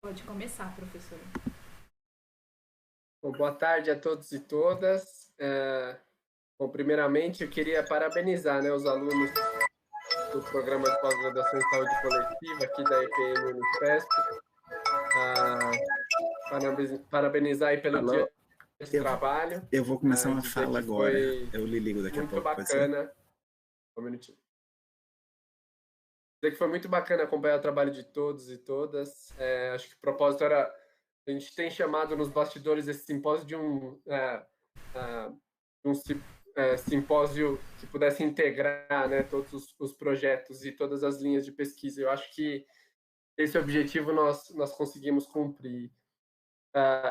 Pode começar, professora. Bom, boa tarde a todos e todas. Bom, primeiramente, eu queria parabenizar, né, os alunos do programa de pós-graduação em saúde coletiva aqui da EPM Unifesp. Parabenizar aí pelo dia de trabalho. Eu vou começar uma dizer fala que agora. foi Eu lhe ligo daqui a muito pouco. bacana. Um minutinho. Dizer que foi muito bacana acompanhar o trabalho de todos e todas. Acho que o propósito era... A gente tem chamado nos bastidores esse simpósio de um simpósio que pudesse integrar, né, todos os projetos e todas as linhas de pesquisa. Eu acho que esse objetivo nós conseguimos cumprir.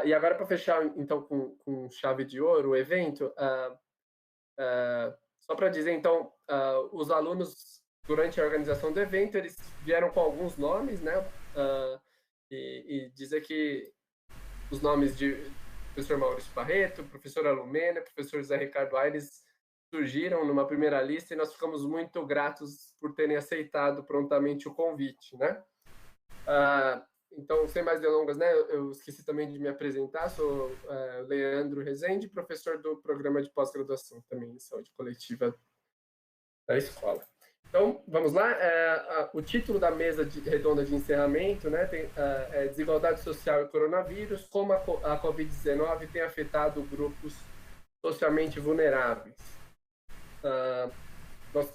E agora, para fechar, então, com chave de ouro o evento, só para dizer, então, os alunos, durante a organização do evento, eles vieram com alguns nomes, né, e dizer que os nomes de professor Maurício Barreto, professora Lumena, professor Zé Ricardo Aires surgiram numa primeira lista e nós ficamos muito gratos por terem aceitado prontamente o convite, né? Então, sem mais delongas, né, eu esqueci também de me apresentar, sou Leandro Rezende, professor do programa de pós-graduação também em saúde coletiva da escola. Então, vamos lá. O título da mesa redonda de encerramento, né, é Desigualdade Social e Coronavírus, como a Covid-19 tem afetado grupos socialmente vulneráveis. Nós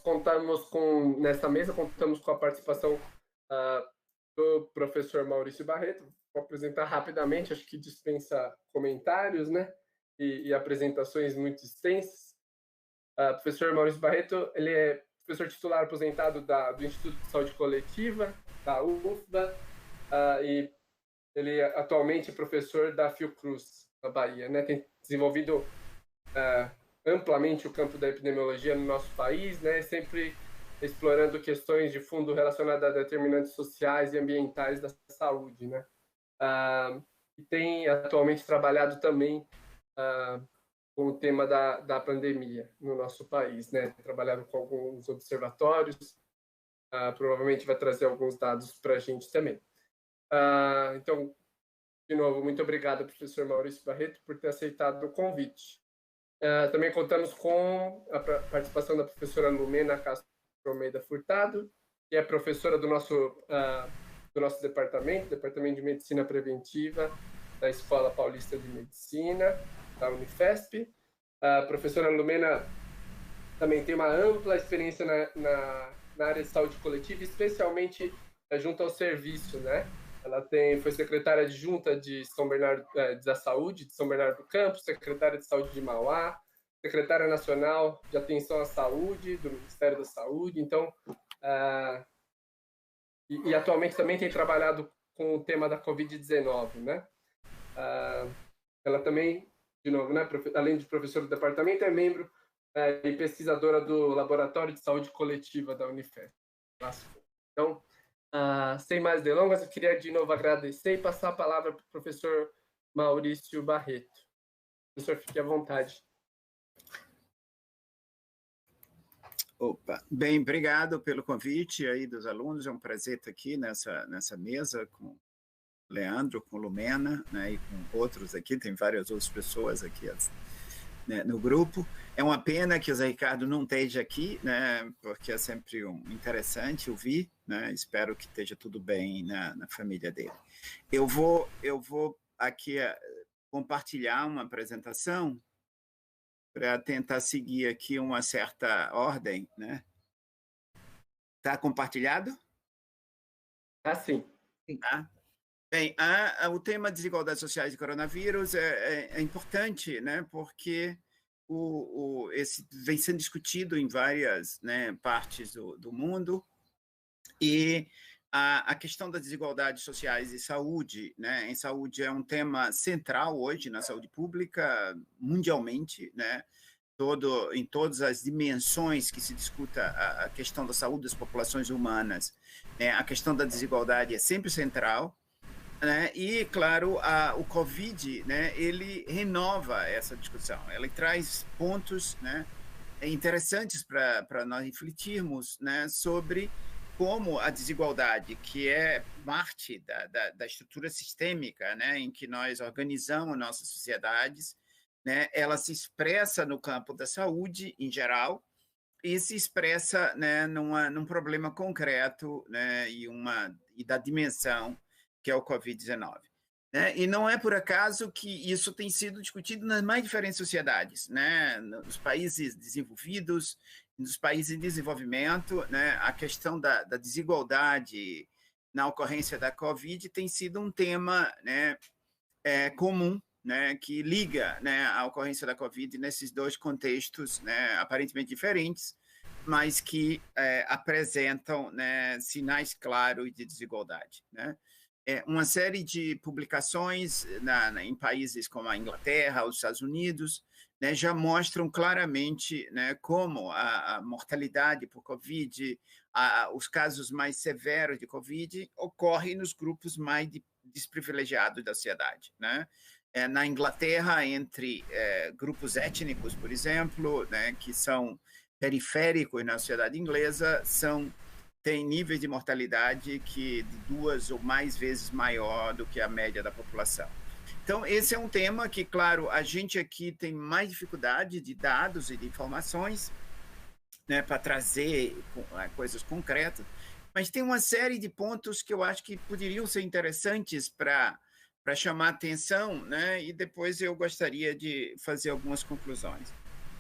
nessa mesa, contamos com a participação do professor Maurício Barreto. Vou apresentar rapidamente, acho que dispensa comentários, né, e apresentações muito extensas. Professor Maurício Barreto, ele é professor titular aposentado do Instituto de Saúde Coletiva, da UFBA, e ele atualmente é professor da Fiocruz, na Bahia, né? Tem desenvolvido amplamente o campo da epidemiologia no nosso país, né? Sempre explorando questões de fundo relacionadas a determinantes sociais e ambientais da saúde, né? E tem atualmente trabalhado também com o tema da pandemia no nosso país, né? Trabalharam com alguns observatórios, provavelmente vai trazer alguns dados para a gente também. Então, de novo, muito obrigado, professor Maurício Barreto, por ter aceitado o convite. Também contamos com a participação da professora Lumena Castro Almeida Furtado, que é professora do nosso Departamento de Medicina Preventiva da Escola Paulista de Medicina, da Unifesp. A professora Lumena também tem uma ampla experiência na área de saúde coletiva, especialmente junto ao serviço, né? Ela foi secretária adjunta de São Bernardo da Saúde de São Bernardo do Campo, secretária de Saúde de Mauá, secretária nacional de Atenção à Saúde do Ministério da Saúde. Então, e atualmente também tem trabalhado com o tema da Covid-19, né? Ela também, de novo, né, além de professora do departamento, é membro e pesquisadora do Laboratório de Saúde Coletiva da Unifesp. Então, sem mais delongas, eu queria de novo agradecer e passar a palavra para o professor Maurício Barreto. Professor, fique à vontade. Opa, bem, obrigado pelo convite aí dos alunos. É um prazer estar aqui nessa mesa com o Leandro, com Lumena, né, e com outros aqui. Tem várias outras pessoas aqui, né, no grupo. É uma pena que o Zé Ricardo não esteja aqui, né, porque é sempre interessante ouvir, né, espero que esteja tudo bem na família dele. Eu vou aqui compartilhar uma apresentação para tentar seguir aqui uma certa ordem, né? Está compartilhado? Sim. Tá. Bem, o tema desigualdades sociais e coronavírus é importante, né? Porque esse vem sendo discutido em várias, né, partes do mundo, e a questão das desigualdades sociais e saúde, né, em saúde é um tema central hoje na saúde pública mundialmente, né, em todas as dimensões que se discuta a questão da saúde das populações humanas, né, a questão da desigualdade é sempre central, né, e, claro, o Covid, né, ele renova essa discussão, ele traz pontos, né, interessantes para nós refletirmos, né, sobre como a desigualdade, que é parte da estrutura sistêmica, né, em que nós organizamos nossas sociedades, né, ela se expressa no campo da saúde, em geral, e se expressa, né, num problema concreto, né, e da dimensão que é o Covid-19. Né? E não é por acaso que isso tem sido discutido nas mais diferentes sociedades, né? Nos países desenvolvidos, nos países em desenvolvimento, né? A questão da desigualdade na ocorrência da Covid tem sido um tema, né, comum, né, que liga, né, a ocorrência da Covid nesses dois contextos, né, aparentemente diferentes, mas que apresentam, né, sinais claros de desigualdade. Né? Uma série de publicações em países como a Inglaterra, os Estados Unidos, né, já mostram claramente, né, como a mortalidade por Covid, os casos mais severos de Covid, ocorrem nos grupos mais desprivilegiados da sociedade. Né? Na Inglaterra, entre grupos étnicos, por exemplo, né, que são periféricos na sociedade inglesa, tem níveis de mortalidade que de 2 ou mais vezes maior do que a média da população. Então, esse é um tema que, claro, a gente aqui tem mais dificuldade de dados e de informações, né, para trazer coisas concretas, mas tem uma série de pontos que eu acho que poderiam ser interessantes para chamar atenção, né, e depois eu gostaria de fazer algumas conclusões.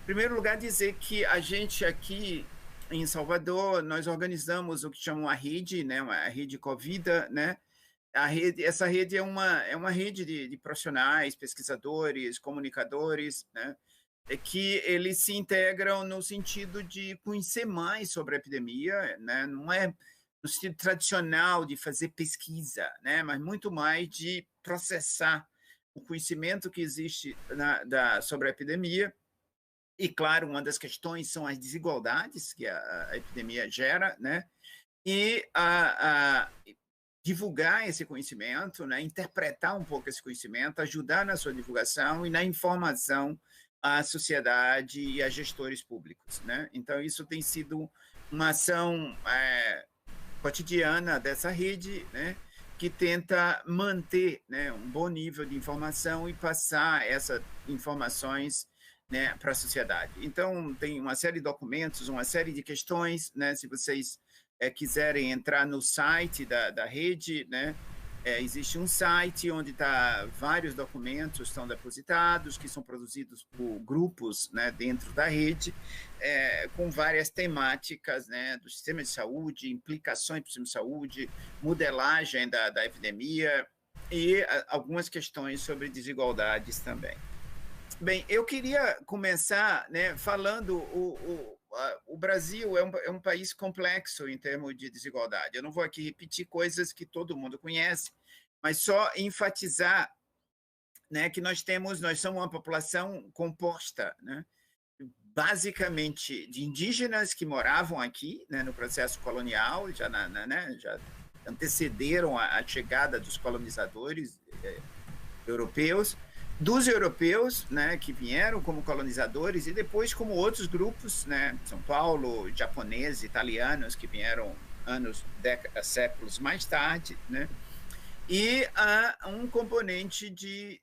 Em primeiro lugar, dizer que a gente aqui em Salvador, nós organizamos o que chamam a rede, né, a rede Covida, né? Essa rede é uma rede de profissionais, pesquisadores, comunicadores, né, que eles se integram no sentido de conhecer mais sobre a epidemia, né? Não é no sentido tradicional de fazer pesquisa, né, mas muito mais de processar o conhecimento que existe sobre a epidemia. E, claro, uma das questões são as desigualdades que a epidemia gera, né? E divulgar esse conhecimento, né? Interpretar um pouco esse conhecimento, ajudar na sua divulgação e na informação à sociedade e a gestores públicos. Né? Então, isso tem sido uma ação cotidiana dessa rede, né? Que tenta manter, né, um bom nível de informação e passar essas informações, né, para a sociedade. Então, tem uma série de documentos, uma série de questões, né, se vocês quiserem entrar no site da rede, né, existe um site onde vários documentos estão depositados, que são produzidos por grupos, né, dentro da rede, com várias temáticas, né, do sistema de saúde, implicações para o sistema de saúde, modelagem da epidemia e algumas questões sobre desigualdades também. Bem, eu queria começar, né, falando o Brasil é um país complexo em termos de desigualdade. Eu não vou aqui repetir coisas que todo mundo conhece, mas só enfatizar, né, que nós somos uma população composta, né, basicamente de indígenas que moravam aqui, né, no processo colonial, já antecederam a chegada dos colonizadores europeus, dos europeus, né, que vieram como colonizadores e depois como outros grupos, né, São Paulo, japoneses, italianos, que vieram séculos mais tarde, né, e há um componente de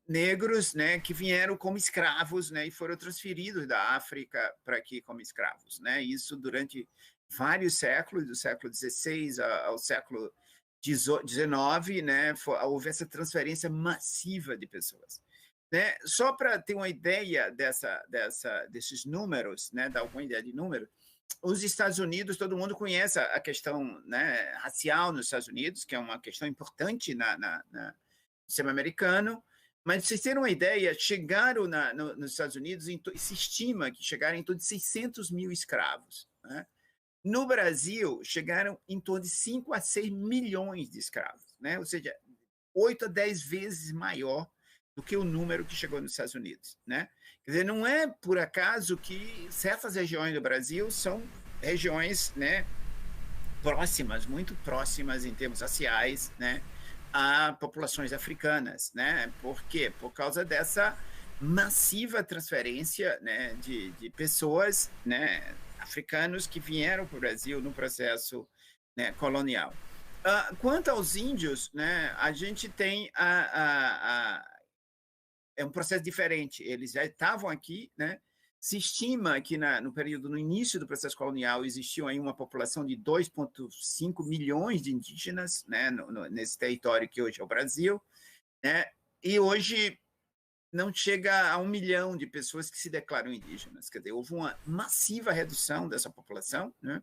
negros, né, que vieram como escravos, né, e foram transferidos da África para aqui como escravos, né, isso durante vários séculos, do século XVI ao século 19, né, houve essa transferência massiva de pessoas. Né? Só para ter uma ideia desses números, né, dar alguma ideia de número, os Estados Unidos, todo mundo conhece a questão, né, racial nos Estados Unidos, que é uma questão importante no sistema americano, mas, para vocês terem uma ideia, chegaram nos Estados Unidos, se estima que chegaram em torno de 600 mil escravos, né? No Brasil, chegaram em torno de 5 a 6 milhões de escravos, né? Ou seja, 8 a 10 vezes maior do que o número que chegou nos Estados Unidos. Né? Quer dizer, não é por acaso que certas regiões do Brasil são regiões, né, próximas, muito próximas em termos raciais, né, a populações africanas. Né? Por quê? Por causa dessa massiva transferência, né, de pessoas, né, africanos que vieram para o Brasil no processo né, colonial. Quanto aos índios, né, a gente tem é um processo diferente. Eles já estavam aqui, né? Se estima que no início do processo colonial existia aí uma população de 2,5 milhões de indígenas, né, nesse território que hoje é o Brasil, né? E hoje não chega a 1 milhão de pessoas que se declaram indígenas. Quer dizer, houve uma massiva redução dessa população, né?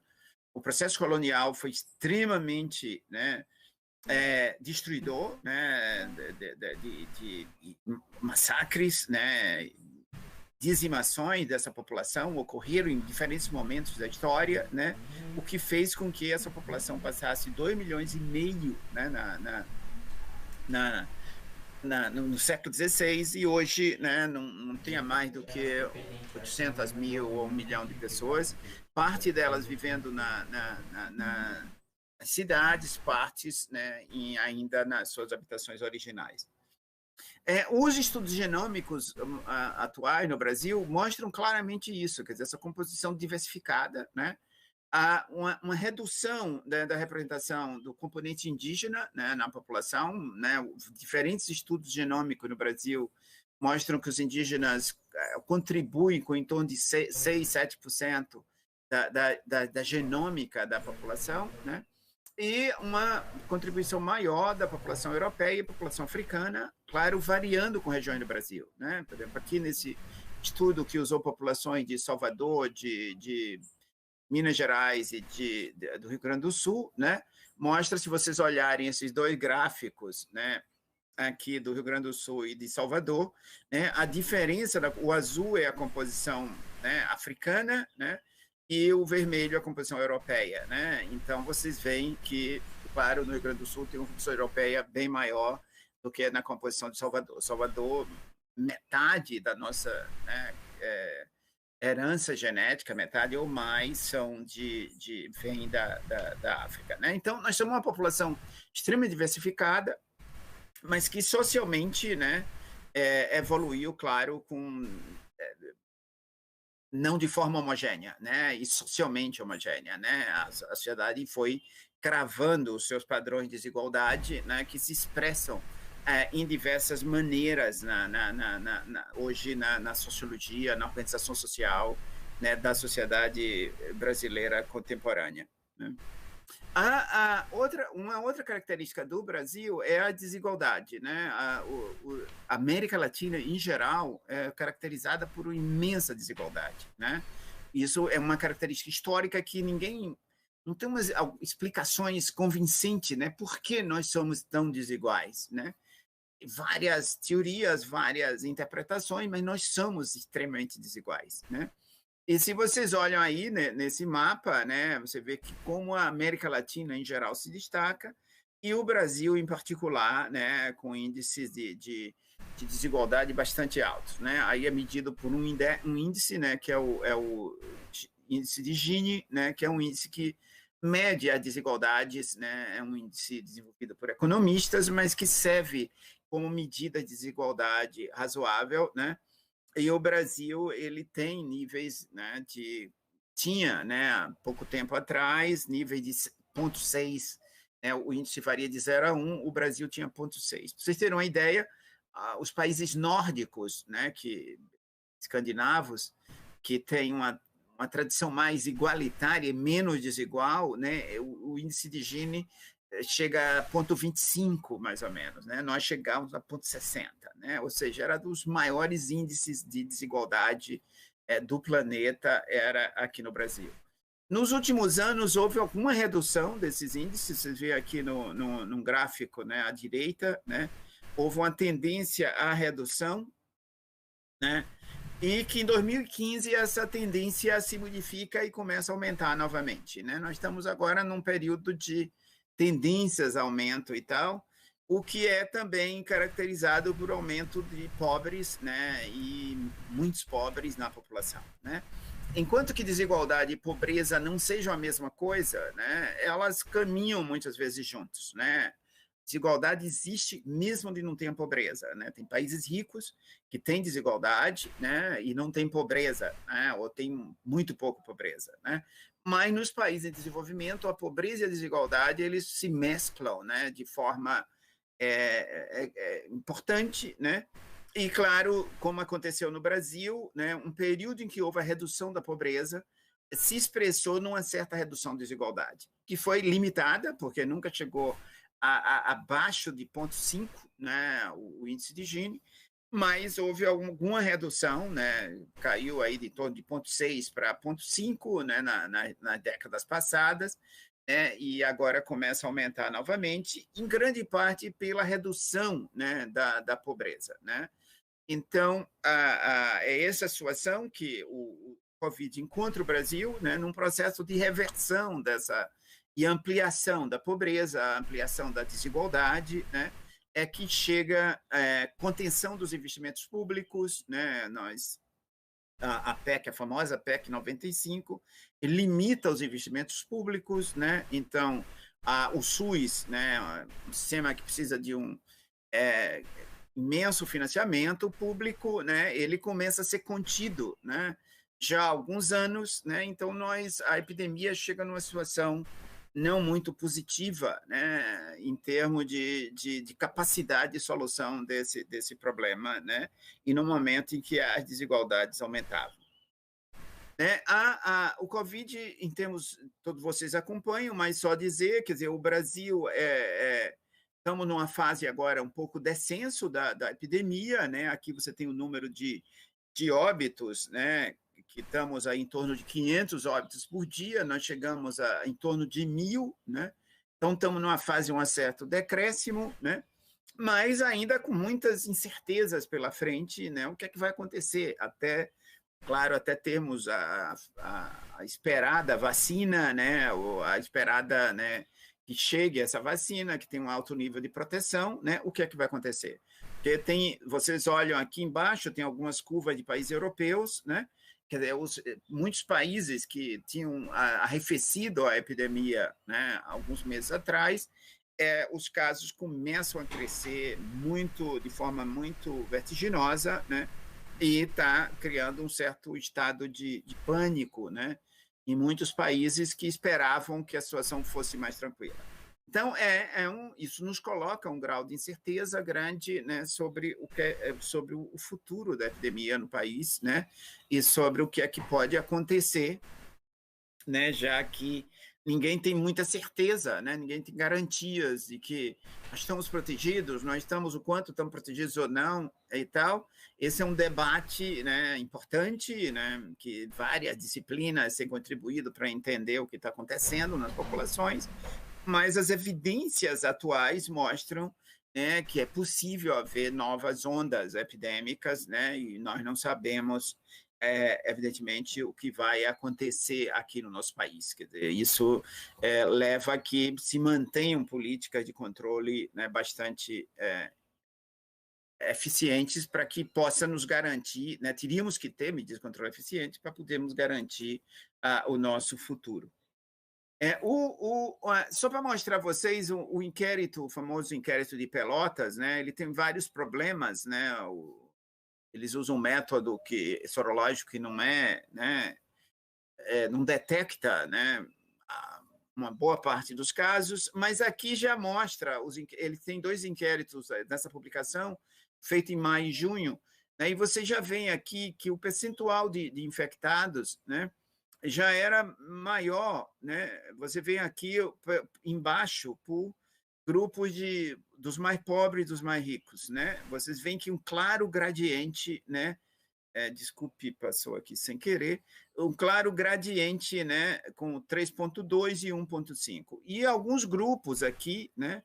O processo colonial foi extremamente, né, destruidor, né, de massacres, né, dizimações dessa população ocorreram em diferentes momentos da história, né, o que fez com que essa população passasse 2,5 milhões, né, no século XVI, e hoje, né, não tenha mais do que 800 mil ou 1 milhão de pessoas, parte delas vivendo nas cidades, partes, né, ainda nas suas habitações originais. Os estudos genômicos atuais no Brasil mostram claramente isso, quer dizer, essa composição diversificada, né? Há uma redução da representação do componente indígena, né, na população, né? Diferentes estudos genômicos no Brasil mostram que os indígenas contribuem com em torno de 6, 7% da genômica da população, né? E uma contribuição maior da população europeia e população africana, claro, variando com regiões do Brasil, né? Por exemplo, aqui nesse estudo que usou populações de Salvador, de Minas Gerais e do Rio Grande do Sul, né? Mostra, se vocês olharem esses dois gráficos, né, aqui do Rio Grande do Sul e de Salvador, né, a diferença, o azul é a composição, né, africana, né? E o vermelho é a composição europeia, né? Então, vocês veem que, claro, no Rio Grande do Sul tem uma composição europeia bem maior do que na composição de Salvador. Salvador, metade da nossa, né, herança genética, metade ou mais, vem da África, né? Então, nós somos uma população extremamente diversificada, mas que socialmente, né, evoluiu, claro, não de forma homogênea, né, e socialmente homogênea, né? A sociedade foi cravando os seus padrões de desigualdade, né, que se expressam em diversas maneiras hoje na sociologia, na organização social, né, da sociedade brasileira contemporânea, né? Uma outra característica do Brasil é a desigualdade, né? A América Latina, em geral, é caracterizada por uma imensa desigualdade, né? Isso é uma característica histórica que não tem umas explicações convincentes, né? Por que nós somos tão desiguais, né? Várias teorias, várias interpretações, mas nós somos extremamente desiguais, né? E se vocês olham aí, né, nesse mapa, né, você vê que como a América Latina em geral se destaca e o Brasil em particular, né, com índices de desigualdade bastante altos, né? Aí é medido por um índice, né, que é o índice de Gini, né, que é um índice que mede as desigualdades, né? É um índice desenvolvido por economistas, mas que serve como medida de desigualdade razoável, né? E o Brasil, ele tem níveis, né, tinha, né, há pouco tempo atrás, níveis de 0,6, né, o índice varia de 0 a 1, o Brasil tinha 0,6. Para vocês terem uma ideia, os países nórdicos, né, escandinavos, que têm uma tradição mais igualitária e menos desigual, né, o índice de Gini chega a 0,25, mais ou menos, né? Nós chegamos a 0,60, né? Ou seja, era dos maiores índices de desigualdade do planeta, era aqui no Brasil. Nos últimos anos, houve alguma redução desses índices, vocês veem aqui no gráfico, né, à direita, né? Houve uma tendência à redução, né? E que em 2015 essa tendência se modifica e começa a aumentar novamente, né? Nós estamos agora num período de tendências a aumento e tal, o que é também caracterizado por aumento de pobres, né, e muitos pobres na população, né? Enquanto que desigualdade e pobreza não sejam a mesma coisa, né, elas caminham muitas vezes juntos, né? Desigualdade existe mesmo onde não tem pobreza, né? Tem países ricos que têm desigualdade, né, e não tem pobreza, né, ou tem muito pouco pobreza, né? mas nos países em desenvolvimento, a pobreza e a desigualdade eles se mesclam, né, de forma importante, né? E, claro, como aconteceu no Brasil, né, um período em que houve a redução da pobreza se expressou numa certa redução da desigualdade, que foi limitada, porque nunca chegou abaixo de 0,5, né, o índice de Gini, mas houve alguma redução, né, caiu aí de torno de 0,6 para 0,5, né, nas décadas passadas, né, e agora começa a aumentar novamente, em grande parte pela redução, né, da pobreza, né? Então, é essa situação que o Covid encontra o Brasil, né, num processo de reversão dessa e ampliação da pobreza, ampliação da desigualdade, né, é que chega contenção dos investimentos públicos, né, a PEC, a famosa PEC 95, limita os investimentos públicos, né, então o SUS, né, um sistema que precisa de um imenso financiamento público, né, ele começa a ser contido, né, já há alguns anos, né, então a epidemia chega numa situação não muito positiva, né, em termos de capacidade de solução desse problema, né, e no momento em que as desigualdades aumentavam. Né, o Covid, em termos, todos vocês acompanham, mas só dizer, quer dizer, o Brasil estamos numa fase agora um pouco descenso da epidemia, né? Aqui você tem o número de óbitos, né? Que estamos aí em torno de 500 óbitos por dia, nós chegamos em torno de 1.000, né? Então estamos numa fase um certo decréscimo, né? Mas ainda com muitas incertezas pela frente, né? O que é que vai acontecer claro, até termos a esperada vacina, né? Ou a esperada, né, que chegue essa vacina, que tem um alto nível de proteção, né, o que é que vai acontecer? Porque vocês olham aqui embaixo, tem algumas curvas de países europeus, né? Quer dizer, muitos países que tinham arrefecido a epidemia, né, alguns meses atrás, os casos começam a crescer de forma muito vertiginosa, né? E está criando um certo estado de pânico, né? Em muitos países que esperavam que a situação fosse mais tranquila. Então, isso nos coloca um grau de incerteza grande, né, sobre o futuro da epidemia no país, né, e sobre o que é que pode acontecer, né, já que ninguém tem muita certeza, né, ninguém tem garantias de que nós estamos protegidos, nós estamos o quanto estamos protegidos ou não e tal. Esse é um debate, né, importante, né, que várias disciplinas têm contribuído para entender o que está acontecendo nas populações, mas as evidências atuais mostram, né, que é possível haver novas ondas epidêmicas, né, e nós não sabemos, evidentemente, o que vai acontecer aqui no nosso país. Quer dizer, isso leva a que se mantenham políticas de controle, né, bastante eficientes para que possa nos garantir, né, teríamos que ter medidas de controle eficientes para podermos garantir o nosso futuro. Só para mostrar a vocês o inquérito, o famoso inquérito de Pelotas, né, ele tem vários problemas, né, eles usam um método sorológico que não né, não detecta, né, uma boa parte dos casos, mas aqui já mostra, ele tem 2 inquéritos nessa publicação, feito em maio e junho, né, e você já vê aqui que o percentual de infectados, né, já era maior, né? Você vê aqui embaixo por grupos dos mais pobres e dos mais ricos, né? Vocês veem que um claro gradiente, né? Desculpe, passou aqui sem querer, um claro gradiente, né? Com 3,2 e 1,5. E alguns grupos aqui, né?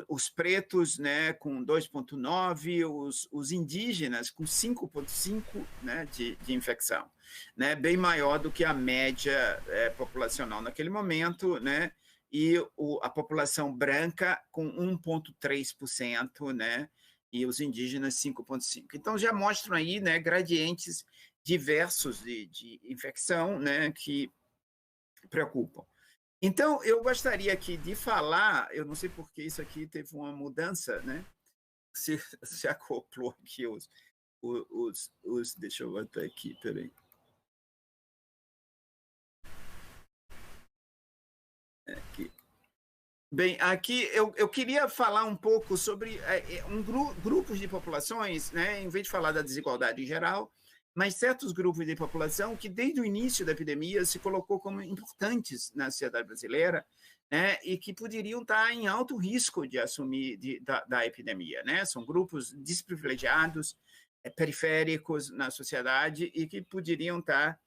Os pretos, né, com 2,9, os indígenas com 5,5, né, de infecção, né, bem maior do que a média populacional naquele momento, né, e a população branca com 1,3%, né, e os indígenas 5,5%. Então, já mostram aí, né, gradientes diversos de infecção, né, que preocupam. Então, eu gostaria aqui de falar, eu não sei por que isso aqui teve uma mudança, né? Se acoplou aqui deixa eu botar aqui, peraí. Aqui. Bem, aqui eu queria falar um pouco sobre grupos de populações, né, em vez de falar da desigualdade em geral, mas certos grupos de população que, desde o início da epidemia, se colocou como importantes na sociedade brasileira, né, e que poderiam estar em alto risco de assumir da epidemia. Né? São grupos desprivilegiados, periféricos na sociedade e que poderiam estar,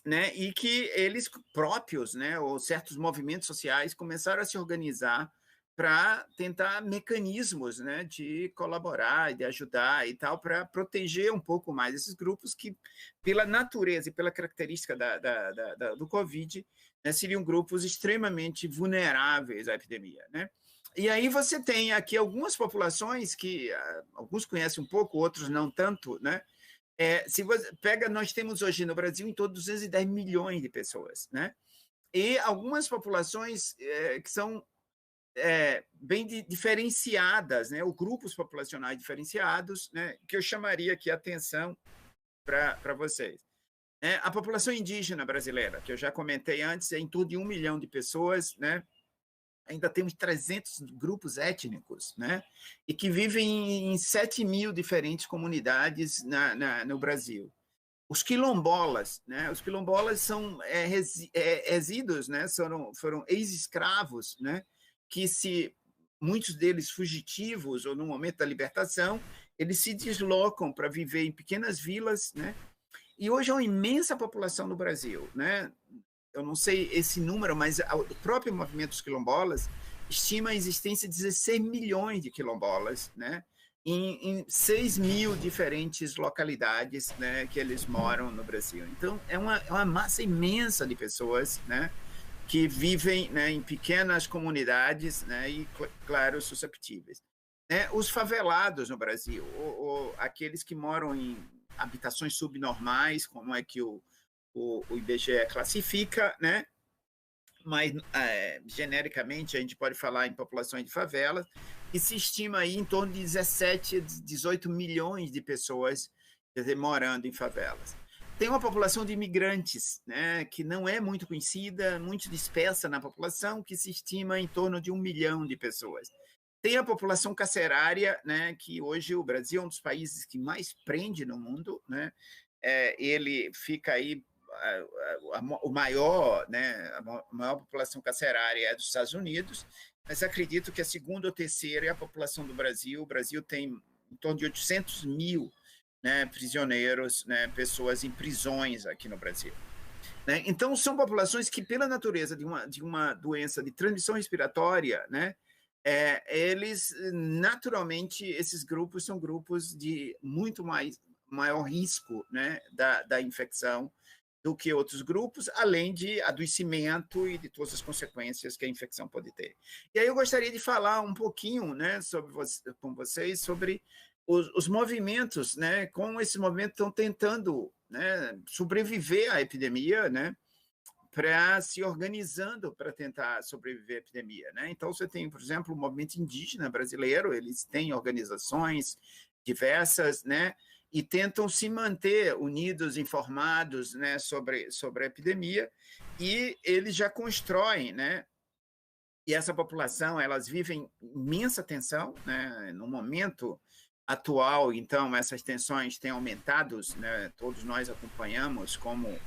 né, e que eles próprios, né, ou certos movimentos sociais começaram a se organizar para tentar mecanismos, né, de colaborar e de ajudar e tal, para proteger um pouco mais esses grupos que, pela natureza e pela característica do Covid, né, seriam grupos extremamente vulneráveis à epidemia. Né? E aí você tem aqui algumas populações que alguns conhecem um pouco, outros não tanto, né? Se você pega, nós temos hoje no Brasil em torno de 210 milhões de pessoas, né? E algumas populações que são bem diferenciadas, né? Ou grupos populacionais diferenciados, né? Que eu chamaria aqui a atenção para vocês. A população indígena brasileira, que eu já comentei antes, é em torno de 1 milhão de pessoas, né? Ainda temos 300 grupos étnicos, né? E que vivem em 7 mil diferentes comunidades no Brasil. Os quilombolas, né? Os quilombolas são resíduos, né? Foram ex-escravos, né? Que muitos deles fugitivos ou no momento da libertação, eles se deslocam para viver em pequenas vilas, né? E hoje é uma imensa população no Brasil, né? Eu não sei esse número, mas o próprio movimento dos quilombolas estima a existência de 16 milhões de quilombolas, né? Em 6 mil diferentes localidades, né, que eles moram no Brasil. Então, é uma massa imensa de pessoas, né, que vivem, né, em pequenas comunidades, né, e, claro, susceptíveis. Os favelados no Brasil, ou aqueles que moram em habitações subnormais, como é que o IBGE classifica, né? Mas, genericamente, a gente pode falar em populações de favelas, e se estima aí em torno de 17 a 18 milhões de pessoas, quer dizer, morando em favelas. Tem uma população de imigrantes, né, que não é muito conhecida, muito dispersa na população, que se estima em torno de 1 milhão de pessoas. Tem a população carcerária, né, que hoje o Brasil é um dos países que mais prende no mundo, né? Ele fica aí o maior, né, a maior população carcerária é dos Estados Unidos, mas acredito que a segunda ou terceira é a população do Brasil. O Brasil tem em torno de 800 mil, né, prisioneiros, né, pessoas em prisões aqui no Brasil. Né? Então, são populações que, pela natureza de uma doença de transmissão respiratória, né, eles, naturalmente, esses grupos são grupos de muito maior risco, né, da infecção do que outros grupos, além de adoecimento e de todas as consequências que a infecção pode ter. E aí eu gostaria de falar um pouquinho, né, com vocês sobre os movimentos, né, como esses movimentos estão tentando, né, sobreviver à epidemia, né, para se organizando para tentar sobreviver à epidemia. Né? Então, você tem, por exemplo, o movimento indígena brasileiro, eles têm organizações diversas, né, e tentam se manter unidos, informados, né, sobre a epidemia, e eles já constroem, né, e essa população, elas vivem imensa tensão, né, no momento atual, então, essas tensões têm aumentado, né, todos nós acompanhamos como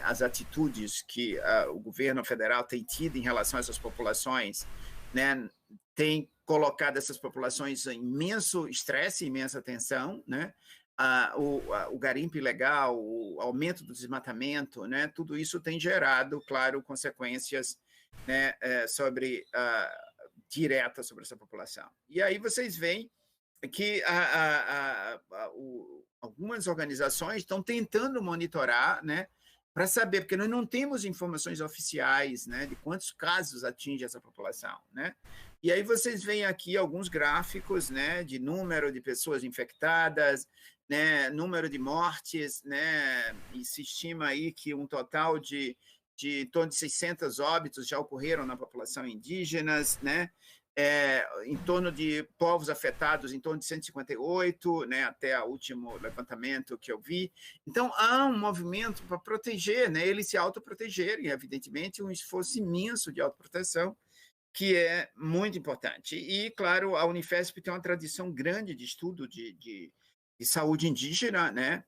as atitudes que o governo federal tem tido em relação a essas populações, né, tem colocado essas populações em imenso estresse, imensa tensão, né? O garimpo ilegal, o aumento do desmatamento, né? Tudo isso tem gerado, claro, consequências, né, diretas sobre essa população. E aí vocês veem que algumas organizações estão tentando monitorar, né, para saber, porque nós não temos informações oficiais, né, de quantos casos atinge essa população, né? E aí vocês veem aqui alguns gráficos, né, de número de pessoas infectadas, né, número de mortes, né, e se estima aí que um total de em torno de 600 óbitos já ocorreram na população indígenas, né? em torno de povos afetados, em torno de 158, né, até o último levantamento que eu vi. Então, há um movimento para proteger, né, eles se autoprotegerem, evidentemente, um esforço imenso de autoproteção, que é muito importante. E, claro, a Unifesp tem uma tradição grande de estudo de saúde indígena, né?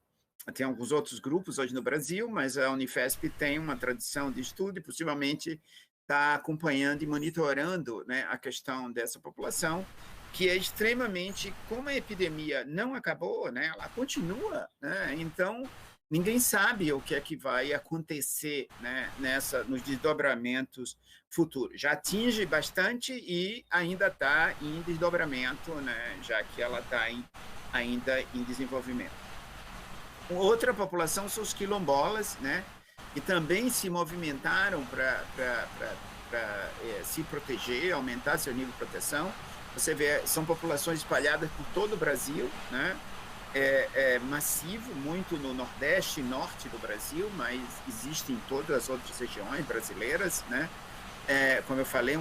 Tem alguns outros grupos hoje no Brasil, mas a Unifesp tem uma tradição de estudo e possivelmente está acompanhando e monitorando, né, a questão dessa população, que é extremamente, como a epidemia não acabou, né, ela continua, né, então ninguém sabe o que é que vai acontecer, né, nos desdobramentos futuros. Já atinge bastante e ainda está em desdobramento, né, já que ela está ainda em desenvolvimento. Outra população são os quilombolas, né, que também se movimentaram para se proteger, aumentar seu nível de proteção. Você vê, são populações espalhadas por todo o Brasil, né? É massivo, muito no Nordeste e Norte do Brasil, mas existe em todas as outras regiões brasileiras, né? Como eu falei,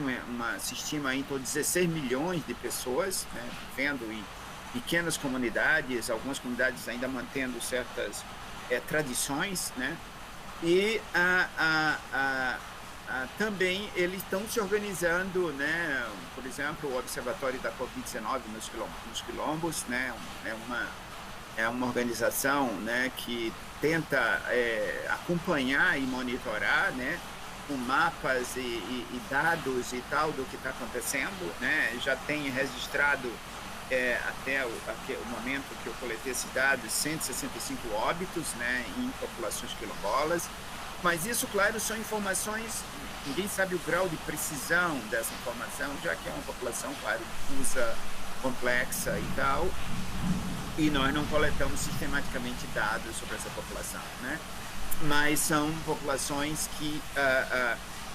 se estima em torno de 16 milhões de pessoas, né, vivendo em pequenas comunidades, algumas comunidades ainda mantendo certas tradições, né? E também eles estão se organizando, né? Por exemplo, o Observatório da Covid-19 nos quilombos, né? É uma organização, né, que tenta acompanhar e monitorar, né, com mapas e dados e tal do que está acontecendo, né? Já tem registrado até o momento que eu coletei esses dados, 165 óbitos, né, em populações quilombolas. Mas isso, claro, são informações, ninguém sabe o grau de precisão dessa informação, já que é uma população, claro, difusa, complexa e tal, e nós não coletamos sistematicamente dados sobre essa população, né? Mas são populações que,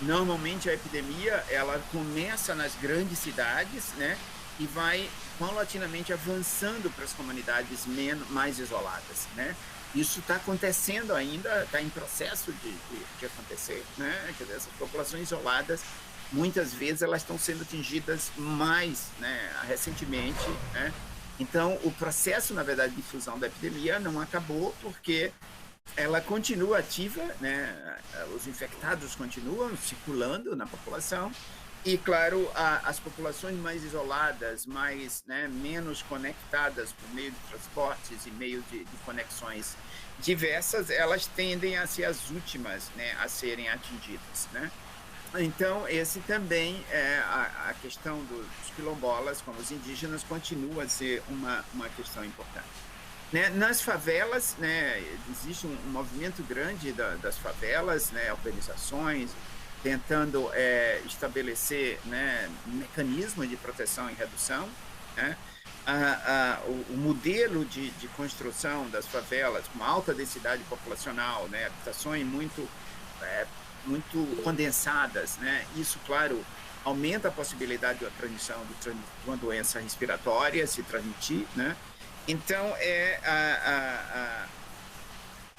normalmente, a epidemia, ela começa nas grandes cidades, né, e vai paulatinamente avançando para as comunidades mais isoladas, né? Isso está acontecendo ainda, está em processo de acontecer, né? Quer dizer, essas populações isoladas, muitas vezes, elas estão sendo atingidas mais, né, recentemente, né? Então, o processo, na verdade, de difusão da epidemia não acabou porque ela continua ativa, né? Os infectados continuam circulando na população. E, claro, as populações mais isoladas, né, menos conectadas por meio de transportes e meio de conexões diversas, elas tendem a ser as últimas, né, a serem atingidas, né? Então, esse também é a questão dos quilombolas, como os indígenas, continua a ser uma questão importante. Né? Nas favelas, né, existe um movimento grande das favelas, né, organizações, tentando estabelecer, né, mecanismos de proteção e redução, né? O modelo de construção das favelas com alta densidade populacional, né, habitações muito condensadas, né? Isso, claro, aumenta a possibilidade da transmissão de uma doença respiratória se transmitir, né? Então,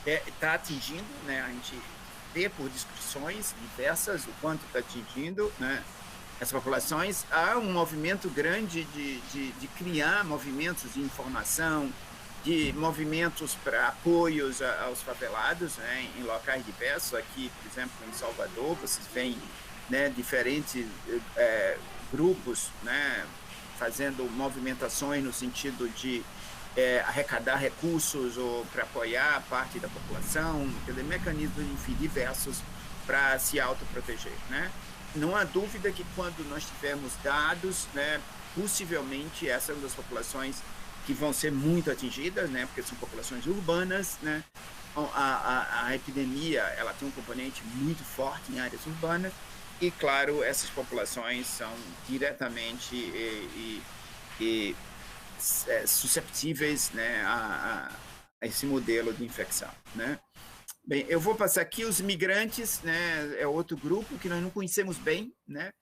está atingindo, né, a gente por descrições diversas, o quanto está atingindo, né, essas populações. Há um movimento grande de criar movimentos de informação, de movimentos para apoios aos favelados, né, em locais diversos. Aqui, por exemplo, em Salvador, vocês veem, né, diferentes grupos, né, fazendo movimentações no sentido de arrecadar recursos ou para apoiar parte da população, quer dizer, mecanismos, enfim, diversos para se autoproteger, né? Não há dúvida que quando nós tivermos dados, né, possivelmente essa é uma das populações que vão ser muito atingidas, né, porque são populações urbanas, né? A epidemia, ela tem um componente muito forte em áreas urbanas e, claro, essas populações são diretamente susceptíveis, né, a esse modelo de infecção, né? Bem, eu vou passar aqui os migrantes, né, é outro grupo que nós não conhecemos bem, né,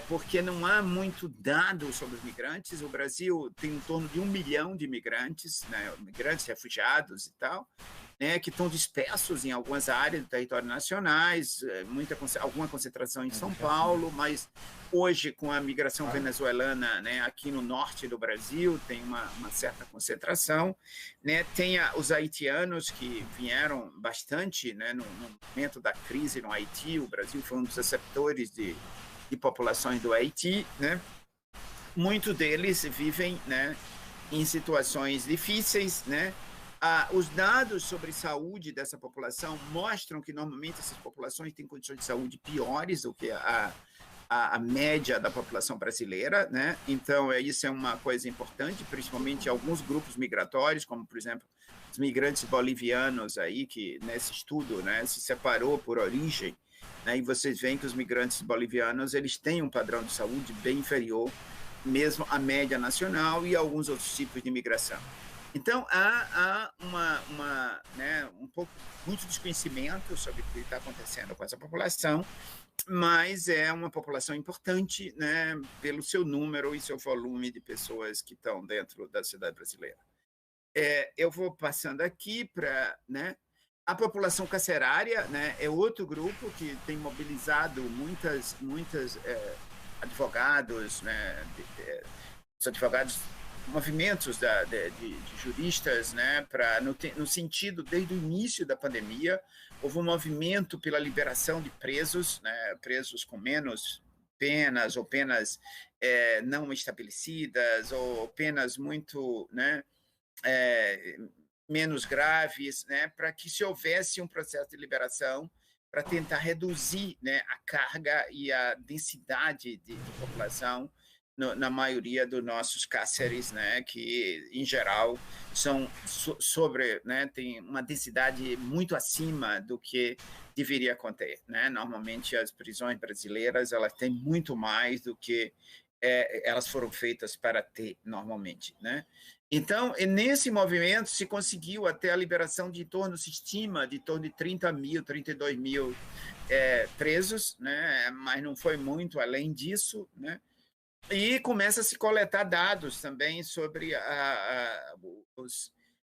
porque não há muito dado sobre os migrantes. O Brasil tem em torno de 1 milhão de imigrantes, né, migrantes, refugiados e tal, né, que estão dispersos em algumas áreas do território nacionais, alguma concentração em São Paulo, mas hoje, com a migração venezuelana, né, aqui no norte do Brasil, tem uma certa concentração, né, tem os haitianos que vieram bastante, né, no momento da crise no Haiti. O Brasil foi um dos receptores de populações do Haiti, né? Muitos deles vivem, né, em situações difíceis, né? Os dados sobre saúde dessa população mostram que, normalmente, essas populações têm condições de saúde piores do que a média da população brasileira, né? Então, isso é uma coisa importante, principalmente alguns grupos migratórios, como, por exemplo, os migrantes bolivianos aí, que nesse estudo, né, se separou por origem, né? E vocês veem que os migrantes bolivianos, eles têm um padrão de saúde bem inferior, mesmo à média nacional e a alguns outros tipos de imigração. Então, há né, muito desconhecimento sobre o que está acontecendo com essa população, mas é uma população importante, né, pelo seu número e seu volume de pessoas que estão dentro da sociedade brasileira. Eu vou passando aqui para, né, a população carcerária, né, é outro grupo que tem mobilizado muitas advogados, né, os advogados, movimentos de juristas, né, no sentido, desde o início da pandemia, houve um movimento pela liberação de presos, né, presos com menos penas, ou penas não estabelecidas, ou penas muito, né, menos graves, né, para que se houvesse um processo de liberação para tentar reduzir, né, a carga e a densidade de população na maioria dos nossos cárceres, né, que, em geral, são né, tem uma densidade muito acima do que deveria conter, né? Normalmente, as prisões brasileiras, elas têm muito mais do que elas foram feitas para ter normalmente, né? Então, nesse movimento, se conseguiu até a liberação de se estima de torno de 30 mil, 32 mil presos, né? Mas não foi muito além disso, né? E começa a se coletar dados também sobre a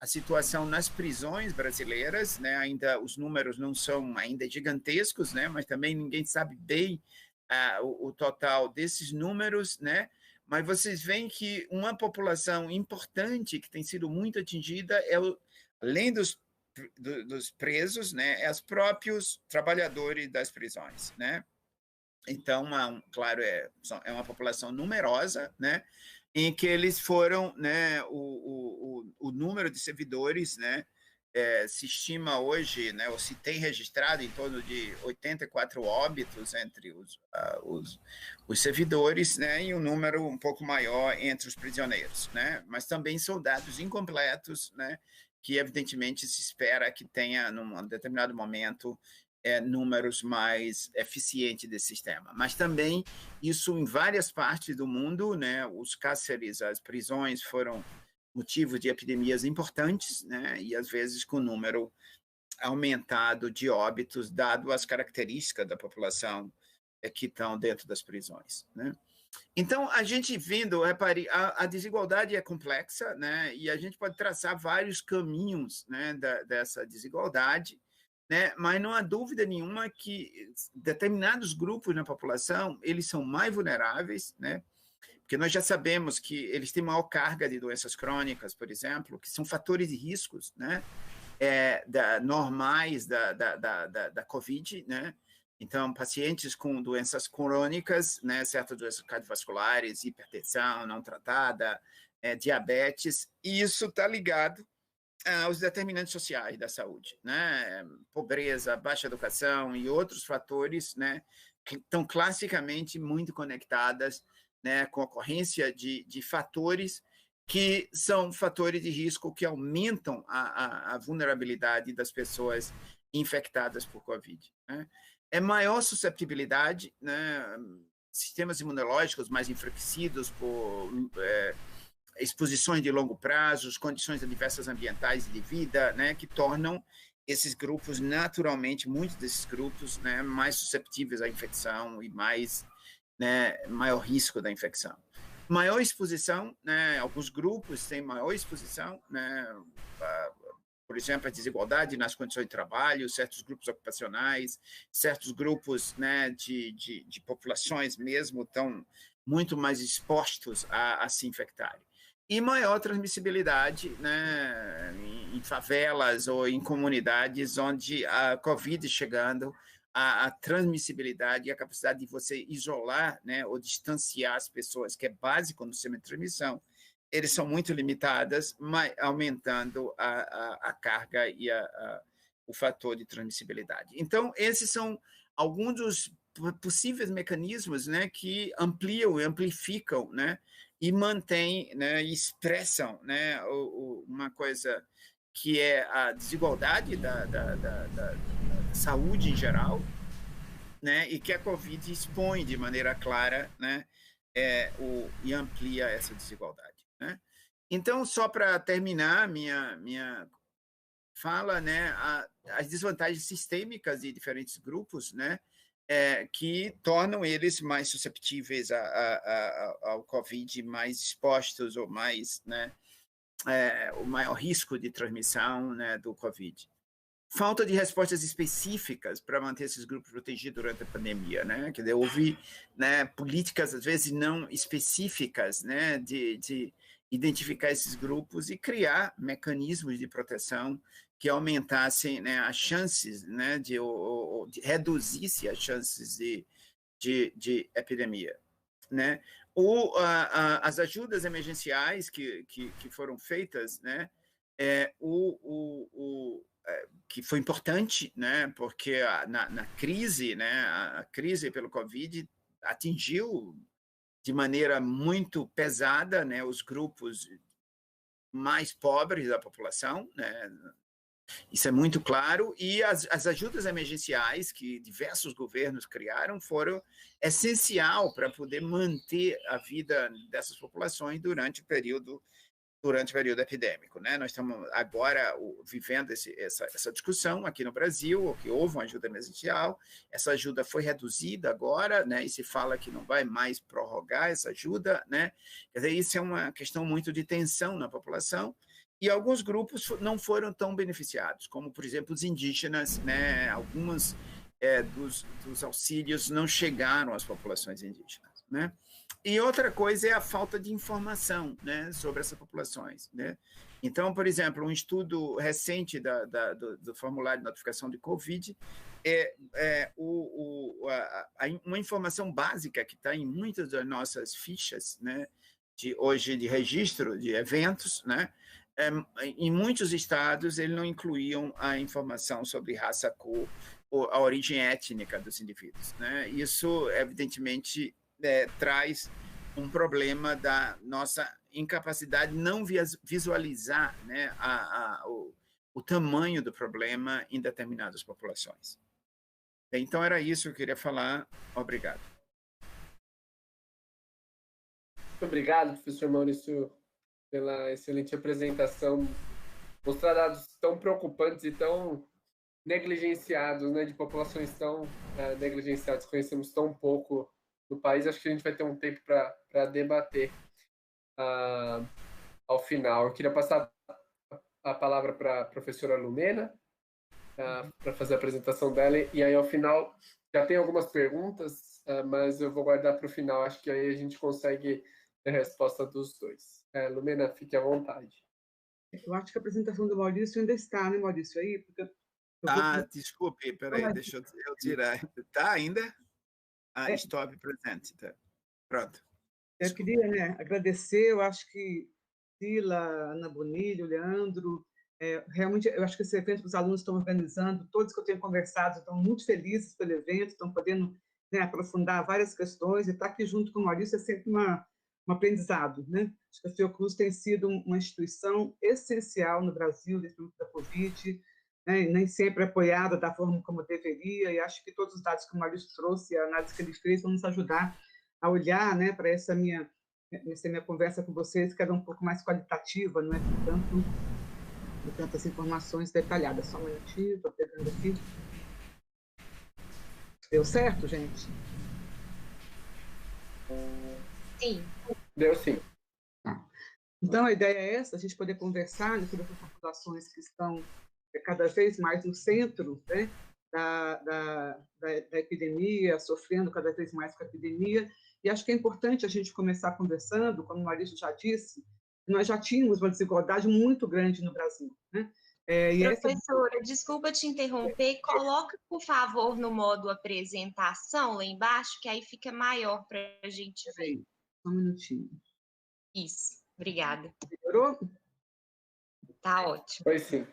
situação nas prisões brasileiras, né? Ainda os números não são ainda gigantescos, né? Mas também ninguém sabe bem o total desses números, né? Mas vocês veem que uma população importante que tem sido muito atingida além dos presos, né? Os próprios trabalhadores das prisões, né? Então, claro, é uma população numerosa, né, em que eles foram, né, o número de servidores, né, se estima hoje, né, ou se tem registrado em torno de 84 óbitos entre os servidores, né, e um número um pouco maior entre os prisioneiros, né, mas também soldados incompletos, né, que evidentemente se espera que tenha, num determinado momento, números mais eficientes desse sistema. Mas também isso em várias partes do mundo, né, os cárceres, as prisões foram motivo de epidemias importantes, né, e às vezes com número aumentado de óbitos, dado as características da população que estão dentro das prisões, né? Então, a gente vendo, repare, a desigualdade é complexa, né, e a gente pode traçar vários caminhos, né, dessa desigualdade, né? Mas não há dúvida nenhuma que determinados grupos na população, eles são mais vulneráveis, né? Porque nós já sabemos que eles têm maior carga de doenças crônicas, por exemplo, que são fatores de riscos, né? Normais da COVID, né? Então, pacientes com doenças crônicas, né? Certas doenças cardiovasculares, hipertensão não tratada, diabetes, e isso está ligado aos determinantes sociais da saúde, né? Pobreza, baixa educação e outros fatores, né, que estão classicamente muito conectadas, né, com a ocorrência de fatores que são fatores de risco que aumentam a vulnerabilidade das pessoas infectadas por Covid, né? É maior susceptibilidade, né, sistemas imunológicos mais enfraquecidos por exposições de longo prazo, condições adversas ambientais e de vida, né, que tornam esses grupos, naturalmente, muitos desses grupos, né, mais susceptíveis à infecção e maior risco da infecção. Maior exposição, né, alguns grupos têm maior exposição, né, por exemplo, a desigualdade nas condições de trabalho, certos grupos ocupacionais, certos grupos, né, de populações mesmo estão muito mais expostos a se infectarem. E maior transmissibilidade, né, em favelas ou em comunidades onde a Covid chegando, a transmissibilidade e a capacidade de você isolar, né, ou distanciar as pessoas, que é básico no sistema de transmissão, eles são muito limitadas, mas aumentando a carga e o fator de transmissibilidade. Então, esses são alguns dos possíveis mecanismos, né, que ampliam e amplificam, né, e mantêm, né, e expressam, né, uma coisa que é a desigualdade da saúde em geral, né, e que a Covid expõe de maneira clara, né, e amplia essa desigualdade, né? Então, só para terminar minha fala, né, as desvantagens sistêmicas de diferentes grupos, né, que tornam eles mais susceptíveis ao Covid, mais expostos ou mais, né, o maior risco de transmissão, né, do Covid. Falta de respostas específicas para manter esses grupos protegidos durante a pandemia, né? Quer dizer, houve, né, políticas às vezes não específicas, né, de identificar esses grupos e criar mecanismos de proteção que aumentassem, né, as chances, né, ou reduzisse as chances de epidemia, né? Ou as ajudas emergenciais que foram feitas, né? Que foi importante, né? Porque na crise, né? A crise pelo Covid atingiu de maneira muito pesada, né? Os grupos mais pobres da população, né? Isso é muito claro, e as ajudas emergenciais que diversos governos criaram foram essencial para poder manter a vida dessas populações durante o período epidêmico, né? Nós estamos agora vivendo essa discussão aqui no Brasil, que houve uma ajuda emergencial, essa ajuda foi reduzida agora, né? E se fala que não vai mais prorrogar essa ajuda, né? Quer dizer, isso é uma questão muito de tensão na população, e alguns grupos não foram tão beneficiados, como, por exemplo, os indígenas, né? Alguns dos auxílios não chegaram às populações indígenas, né? E outra coisa é a falta de informação, né, sobre essas populações, né? Então, por exemplo, um estudo recente do formulário de notificação de Covid uma informação básica que está em muitas das nossas fichas, né, hoje de registro de eventos, né? Em muitos estados, eles não incluíam a informação sobre raça, cor ou a origem étnica dos indivíduos, né? Isso, evidentemente, traz um problema da nossa incapacidade de não visualizar, né, o tamanho do problema em determinadas populações. Então, era isso que eu queria falar. Obrigado. Muito obrigado, professor Maurício, pela excelente apresentação. Mostrar dados tão preocupantes e tão negligenciados, né, de populações tão negligenciadas, conhecemos tão pouco do país. Acho que a gente vai ter um tempo para debater ao final. Eu queria passar a palavra para a professora Lumena, para fazer a apresentação dela, e aí ao final já tem algumas perguntas, mas eu vou guardar para o final. Acho que aí a gente consegue ter a resposta dos dois. Lumena, fique à vontade. Eu acho que a apresentação do Maurício ainda está, né, Maurício, aí? Porque desculpe, peraí, deixa eu tirar. Está ainda? Stop presente. Tá. Pronto. Eu queria, né, agradecer, eu acho que Sila, Ana Bonilho, Leandro, realmente, eu acho que esse evento que os alunos estão organizando, todos que eu tenho conversado estão muito felizes pelo evento, estão podendo, né, aprofundar várias questões, e estar aqui junto com o Maurício é sempre um aprendizado, né? Acho que a Fiocruz tem sido uma instituição essencial no Brasil, desde o da Covid, né? E nem sempre apoiada da forma como deveria, e acho que todos os dados que o Maurício trouxe, a análise que ele fez, vão nos ajudar a olhar, né, para essa minha conversa com vocês, que era um pouco mais qualitativa, não é de tantas informações detalhadas. Só um minutinho, estou pegando aqui. Deu certo, gente? Sim. Deu sim. Então, a ideia é essa, a gente poder conversar sobre essas populações que estão cada vez mais no centro, né, da epidemia, sofrendo cada vez mais com a epidemia. E acho que é importante a gente começar conversando, como o Maurício já disse, nós já tínhamos uma desigualdade muito grande no Brasil, né? Professora, desculpa te interromper, coloca, por favor, no modo apresentação lá embaixo, que aí fica maior para a gente ver. Um minutinho. Isso, obrigada. Melhorou? Tá ótimo. Foi sim.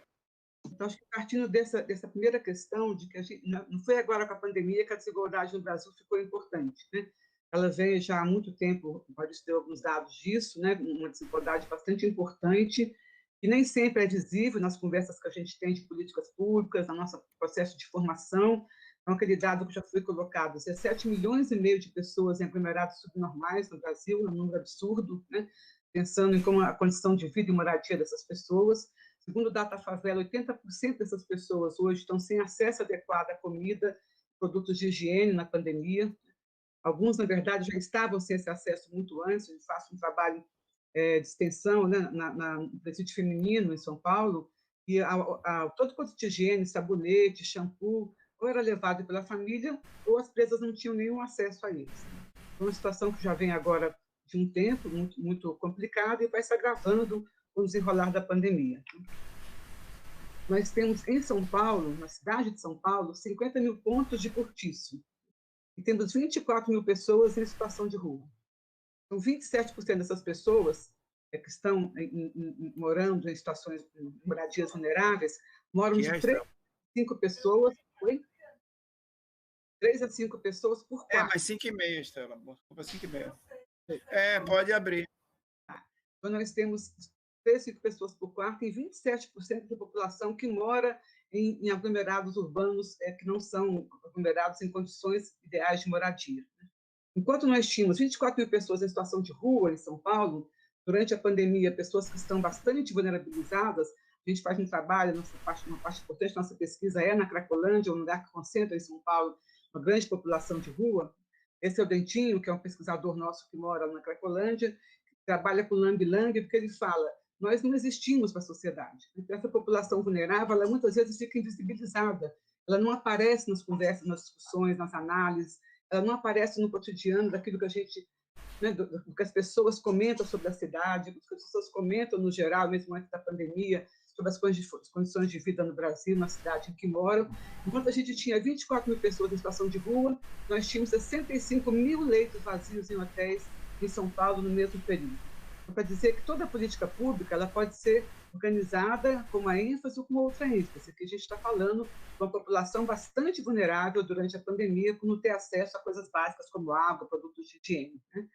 Então, acho que partindo dessa primeira questão, de que a gente, não foi agora com a pandemia que a desigualdade no Brasil ficou importante, né? Ela vem já há muito tempo, pode ter alguns dados disso, né? Uma desigualdade bastante importante, que nem sempre é visível nas conversas que a gente tem de políticas públicas, no nosso processo de formação. Então, aquele dado que já foi colocado, 17 milhões e meio de pessoas em aglomerados subnormais no Brasil, é um número absurdo, né? Pensando em como a condição de vida e moradia dessas pessoas. Segundo o Datafavela, 80% dessas pessoas hoje estão sem acesso adequado à comida, produtos de higiene na pandemia. Alguns, na verdade, já estavam sem esse acesso muito antes. Eu faço um trabalho de extensão, né, no presídio feminino, em São Paulo, e todo produto de higiene, sabonete, shampoo, ou era levado pela família, ou as presas não tinham nenhum acesso a eles. É uma situação que já vem agora de um tempo muito, muito complicada e vai se agravando com o desenrolar da pandemia. Nós temos em São Paulo, na cidade de São Paulo, 50 mil pontos de cortiço. E temos 24 mil pessoas em situação de rua. Então, 27% dessas pessoas que estão morando em situações de moradias vulneráveis moram de 3 a 5 pessoas, 3 a 5 pessoas por quarto. Mas 5,5, Estela. 5,5. Pode abrir. Então, nós temos 3 a 5 pessoas por quarto e 27% da população que mora em aglomerados urbanos que não são aglomerados em condições ideais de moradia. Enquanto nós tínhamos 24 mil pessoas em situação de rua em São Paulo, durante a pandemia, pessoas que estão bastante vulnerabilizadas, a gente faz um trabalho, uma parte importante da nossa pesquisa é na Cracolândia, um lugar que concentra em São Paulo uma grande população de rua. Esse é o Dentinho, que é um pesquisador nosso que mora na Cracolândia, que trabalha com Lambi Lang, porque ele fala, nós não existimos para a sociedade. Então, essa população vulnerável, ela muitas vezes fica invisibilizada, ela não aparece nas conversas, nas discussões, nas análises, ela não aparece no cotidiano daquilo que a gente, né, do que as pessoas comentam sobre a cidade, do que as pessoas comentam no geral, mesmo antes da pandemia, sobre as condições de vida no Brasil, na cidade em que moram. Enquanto a gente tinha 24 mil pessoas em situação de rua, nós tínhamos 65 mil leitos vazios em hotéis em São Paulo no mesmo período. Então, para dizer que toda política pública ela pode ser organizada com uma ênfase ou com outra ênfase, que a gente está falando de uma população bastante vulnerável durante a pandemia, por não ter acesso a coisas básicas como água, produtos de higiene, né?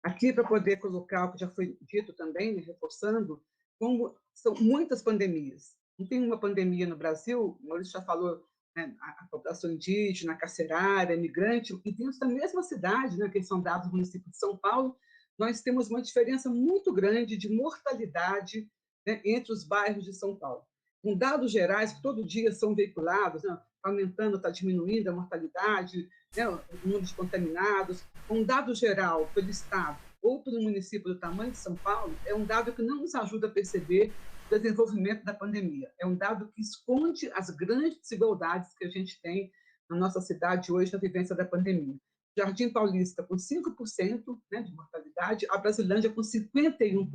Aqui, para poder colocar o que já foi dito também, né, reforçando, como são muitas pandemias. Não tem uma pandemia no Brasil, o Maurício já falou, né, a população indígena, carcerária, migrante, e dentro da mesma cidade, né, que são dados do município de São Paulo, nós temos uma diferença muito grande de mortalidade, né, entre os bairros de São Paulo. Com dados gerais que todo dia são veiculados, né, aumentando, está diminuindo a mortalidade, né, o número de contaminados. Um dado geral pelo Estado ou pelo município do tamanho de São Paulo é um dado que não nos ajuda a perceber o desenvolvimento da pandemia. É um dado que esconde as grandes desigualdades que a gente tem na nossa cidade hoje na vivência da pandemia. Jardim Paulista com 5%, né, de mortalidade, a Brasilândia com 51%.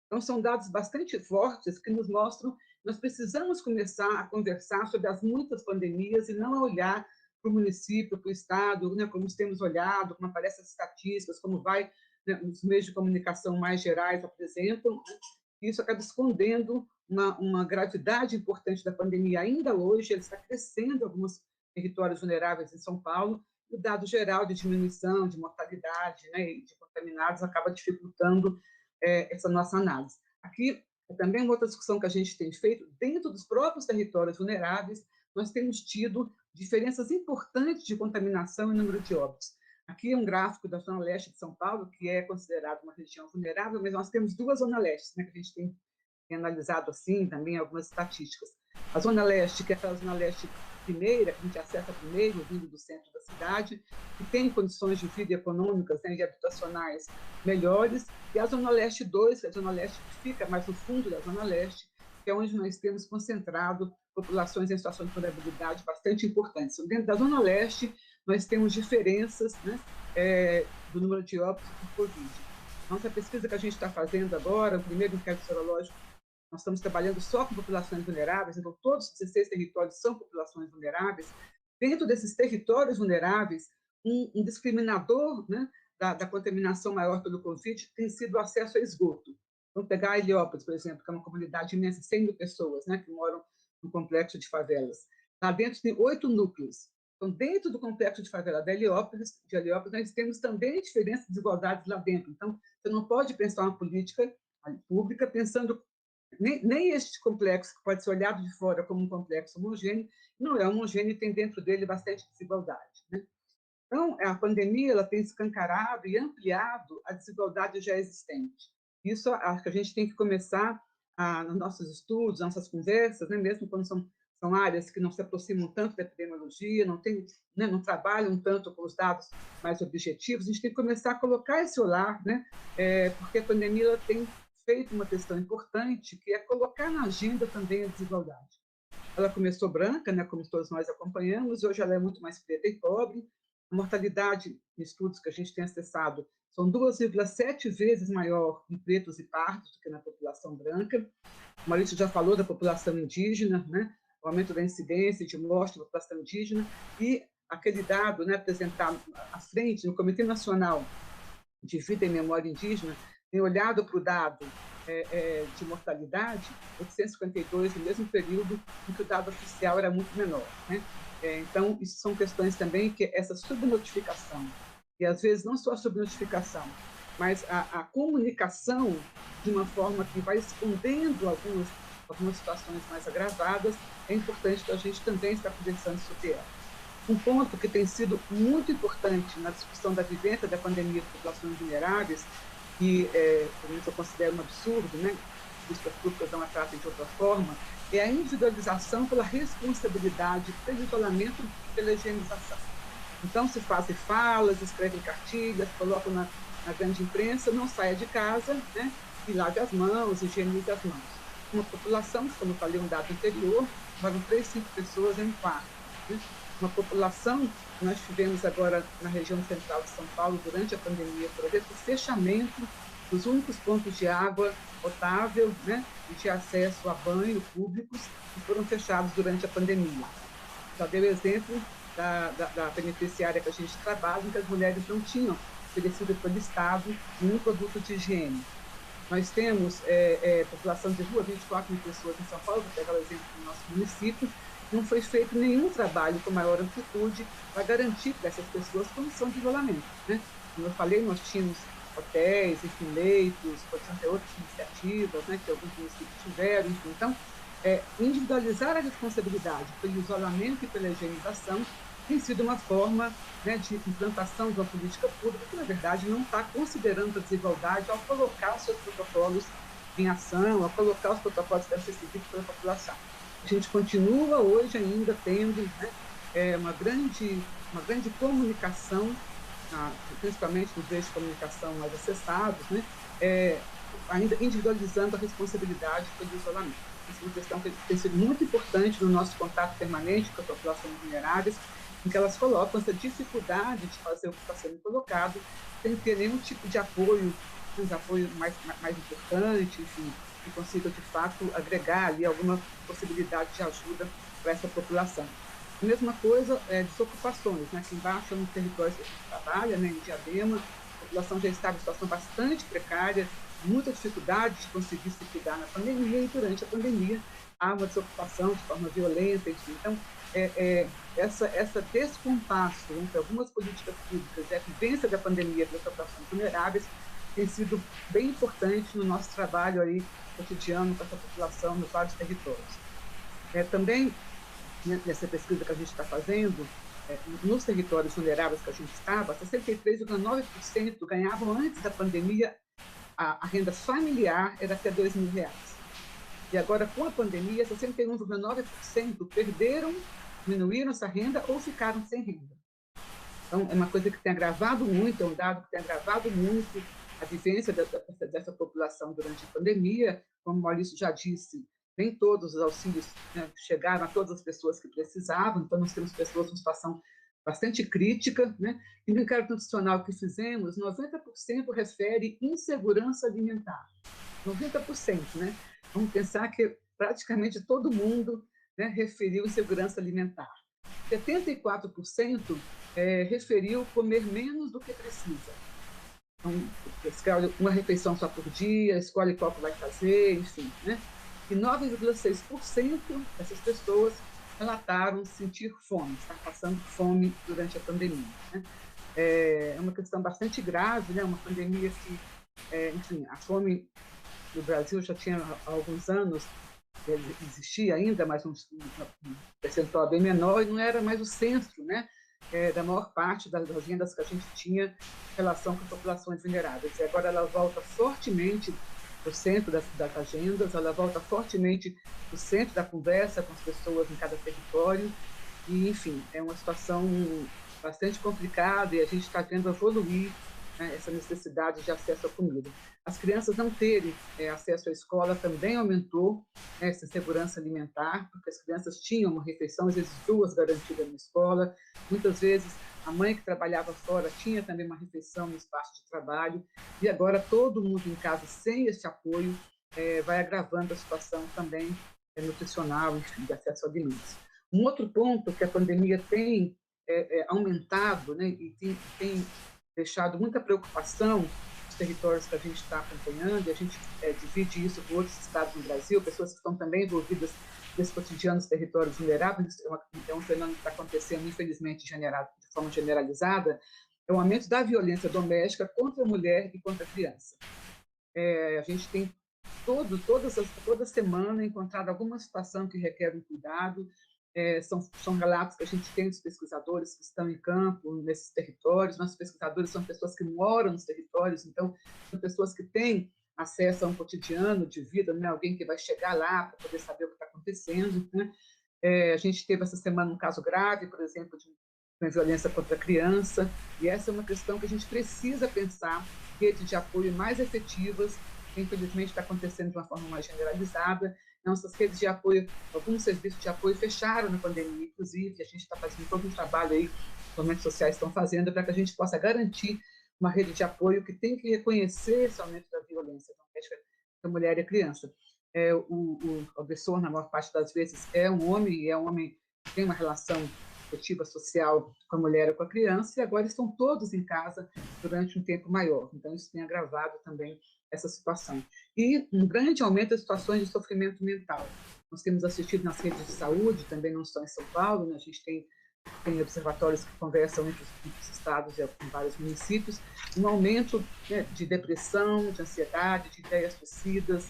Então, são dados bastante fortes que nos mostram que nós precisamos começar a conversar sobre as muitas pandemias e não a olhar para o município, para o Estado, né, como temos olhado, como aparecem as estatísticas, como vai, né, os meios de comunicação mais gerais apresentam. Né, isso acaba escondendo uma gravidade importante da pandemia. Ainda hoje, ele está crescendo em alguns territórios vulneráveis em São Paulo, e o dado geral de diminuição de mortalidade, né, e de contaminados acaba dificultando essa nossa análise. Aqui, também uma outra discussão que a gente tem feito, dentro dos próprios territórios vulneráveis, nós temos tido diferenças importantes de contaminação e número de óbitos. Aqui é um gráfico da Zona Leste de São Paulo, que é considerada uma região vulnerável, mas nós temos 2 Zonas Lestes, né, que a gente tem analisado assim, também algumas estatísticas. A Zona Leste, que é aquela Zona Leste primeira, que a gente acessa primeiro, vindo do centro da cidade, que tem condições de vida econômicas, né, e habitacionais melhores, e a Zona Leste 2, que é a Zona Leste que fica mais no fundo da Zona Leste, que é onde nós temos concentrado populações em situação de vulnerabilidade bastante importantes. Dentro da Zona Leste, nós temos diferenças, né, do número de óbitos por Covid. Nossa pesquisa que a gente está fazendo agora, o primeiro inquérito sorológico, nós estamos trabalhando só com populações vulneráveis, então todos os 16 territórios são populações vulneráveis. Dentro desses territórios vulneráveis, um discriminador, né, da contaminação maior pelo Covid tem sido o acesso a esgoto. Vamos pegar a Heliópolis, por exemplo, que é uma comunidade imensa de 100 mil pessoas, né, que moram no complexo de favelas. Lá dentro tem 8 núcleos. Então, dentro do complexo de favela de Heliópolis, nós temos também diferenças de desigualdades lá dentro. Então, você não pode pensar uma política pública pensando nem este complexo, que pode ser olhado de fora como um complexo homogêneo, não é homogêneo e tem dentro dele bastante desigualdade, né? Então, a pandemia ela tem escancarado e ampliado a desigualdade já existente. Isso acho que a gente tem que começar nos nossos estudos, nas nossas conversas, né, mesmo quando são áreas que não se aproximam tanto da epidemiologia, não trabalham tanto com os dados mais objetivos, a gente tem que começar a colocar esse olhar, né, porque a pandemia ela tem feito uma questão importante, que é colocar na agenda também a desigualdade. Ela começou branca, né, como todos nós acompanhamos, hoje ela é muito mais preta e pobre. A mortalidade, em estudos que a gente tem acessado, são 2,7 vezes maior em pretos e pardos do que na população branca. O Maurício já falou da população indígena, né, o aumento da incidência de morte da população indígena, e aquele dado, né, apresentado à frente no Comitê Nacional de Vida e Memória Indígena, tem olhado para o dado de mortalidade, 852, no mesmo período em que o dado oficial era muito menor, né? Então, isso são questões também que essa subnotificação, e às vezes não só a subnotificação, mas a comunicação de uma forma que vai escondendo algumas situações mais agravadas, é importante que a gente também está conversando sobre ela. Um ponto que tem sido muito importante na discussão da vivência da pandemia de populações vulneráveis, que eu considero um absurdo, né? As políticas públicas não a tratam de outra forma, é a individualização pela responsabilidade, pelo isolamento e pela higienização. Então, se fazem falas, escrevem cartilhas, colocam na grande imprensa, não saia de casa, né? E lave as mãos, higienize as mãos. Uma população, como eu falei um dado anterior, moram 3, 5 pessoas em um quarto, né? Uma população que nós tivemos agora na região central de São Paulo durante a pandemia, por exemplo, o fechamento dos únicos pontos de água potável, né, e de acesso a banho públicos que foram fechados durante a pandemia. Já dei o exemplo da beneficiária que a gente trabalha, em que as mulheres não tinham oferecido pelo Estado nenhum produto de higiene. Nós temos população de rua, 24 mil pessoas em São Paulo, vou pegar o exemplo do nosso município, não foi feito nenhum trabalho com maior amplitude para garantir para essas pessoas condição de isolamento, né? Como eu falei, nós tínhamos hotéis, enfim, leitos, podiam ter outras iniciativas, né, que alguns municípios tiveram, enfim. Então, individualizar a responsabilidade pelo isolamento e pela higienização tem sido uma forma, né, de implantação de uma política pública que, na verdade, não está considerando a desigualdade ao colocar os seus protocolos em ação, ao colocar os protocolos que devem ser seguidos pela população. A gente continua hoje ainda tendo, né, uma grande comunicação, principalmente nos meios de comunicação mais acessados, né, ainda individualizando a responsabilidade pelo isolamento. Isso é uma questão que tem sido muito importante no nosso contato permanente com as populações vulneráveis, em que elas colocam essa dificuldade de fazer o que está sendo colocado, sem ter nenhum tipo de apoio, um apoio mais importante, enfim, que consiga, de fato, agregar ali alguma possibilidade de ajuda para essa população. A mesma coisa desocupações, né? Aqui embaixo, no território que a gente trabalha, né, em Diadema, a população já estava em situação bastante precária, muita dificuldade de conseguir se cuidar na pandemia, e durante a pandemia há uma desocupação de forma violenta, enfim. Então, essa descompasso entre algumas políticas públicas e a vivência da pandemia para as populações vulneráveis tem sido bem importante no nosso trabalho aí cotidiano com essa população nos vários territórios. Também, né, nessa pesquisa que a gente está fazendo, nos territórios vulneráveis que a gente estava, 63,9% ganhavam antes da pandemia, a renda familiar era até R$ 2.000. E agora, com a pandemia, 61,9% perderam diminuíram essa renda ou ficaram sem renda. Então, é uma coisa que tem agravado muito, é um dado que tem agravado muito a vivência dessa população durante a pandemia. Como o Maurício já disse, nem todos os auxílios, né, chegaram a todas as pessoas que precisavam, então nós temos pessoas em situação bastante crítica, né? E no inquérito nutricional que fizemos, 90% refere insegurança alimentar. 90%, né? Vamos pensar que praticamente todo mundo, né, referiu insegurança alimentar. 74% referiu comer menos do que precisa. Então, escolhe uma refeição só por dia, escolhe qual que vai fazer, enfim, né? E 9,6% dessas pessoas relataram sentir fome, estar passando fome durante a pandemia, né? É uma questão bastante grave, né? Uma pandemia que, enfim, a fome no Brasil já tinha há alguns anos, existia ainda, mas um percentual bem menor, e não era mais o centro, né, da maior parte das rendas que a gente tinha em relação com populações vulneráveis. E agora ela volta fortemente para o centro das agendas, ela volta fortemente para o centro da conversa com as pessoas em cada território, e, enfim, é uma situação bastante complicada e a gente está vendo evoluir, né, essa necessidade de acesso à comida. As crianças não terem acesso à escola também aumentou, né, essa insegurança alimentar, porque as crianças tinham uma refeição, às vezes 2 garantidas na escola, muitas vezes a mãe que trabalhava fora tinha também uma refeição no espaço de trabalho, e agora todo mundo em casa sem esse apoio vai agravando a situação também nutricional, enfim, de acesso a alimentos. Um outro ponto que a pandemia tem aumentado, né, e tem deixado muita preocupação nos territórios que a gente está acompanhando, e a gente divide isso com outros estados no Brasil, pessoas que estão também envolvidas nesse cotidiano dos territórios vulneráveis, é um fenômeno que está acontecendo, infelizmente, de forma generalizada, é o aumento da violência doméstica contra a mulher e contra a criança. A gente tem toda semana encontrado alguma situação que requer um cuidado. São relatos que a gente tem dos pesquisadores que estão em campo, nesses territórios. Nossos pesquisadores são pessoas que moram nos territórios, então, são pessoas que têm acesso a um cotidiano de vida, não é alguém que vai chegar lá para poder saber o que está acontecendo, né? A gente teve essa semana um caso grave, por exemplo, de uma violência contra a criança, e essa é uma questão que a gente precisa pensar, redes de apoio mais efetivas, que infelizmente está acontecendo de uma forma mais generalizada. Nossas redes de apoio, alguns serviços de apoio fecharam na pandemia, inclusive, a gente está fazendo todo um trabalho aí, os movimentos sociais estão fazendo, para que a gente possa garantir uma rede de apoio que tem que reconhecer esse aumento da violência doméstica da mulher e a criança. O agressor, na maior parte das vezes, é um homem, e é um homem que tem uma relação afetiva social com a mulher ou com a criança, e agora estão todos em casa durante um tempo maior. Então, isso tem agravado também essa situação. E um grande aumento das situações de sofrimento mental. Nós temos assistido nas redes de saúde, também não só em São Paulo, né? A gente tem observatórios que conversam entre os estados e em vários municípios, um aumento, né, de depressão, de ansiedade, de ideias suicidas,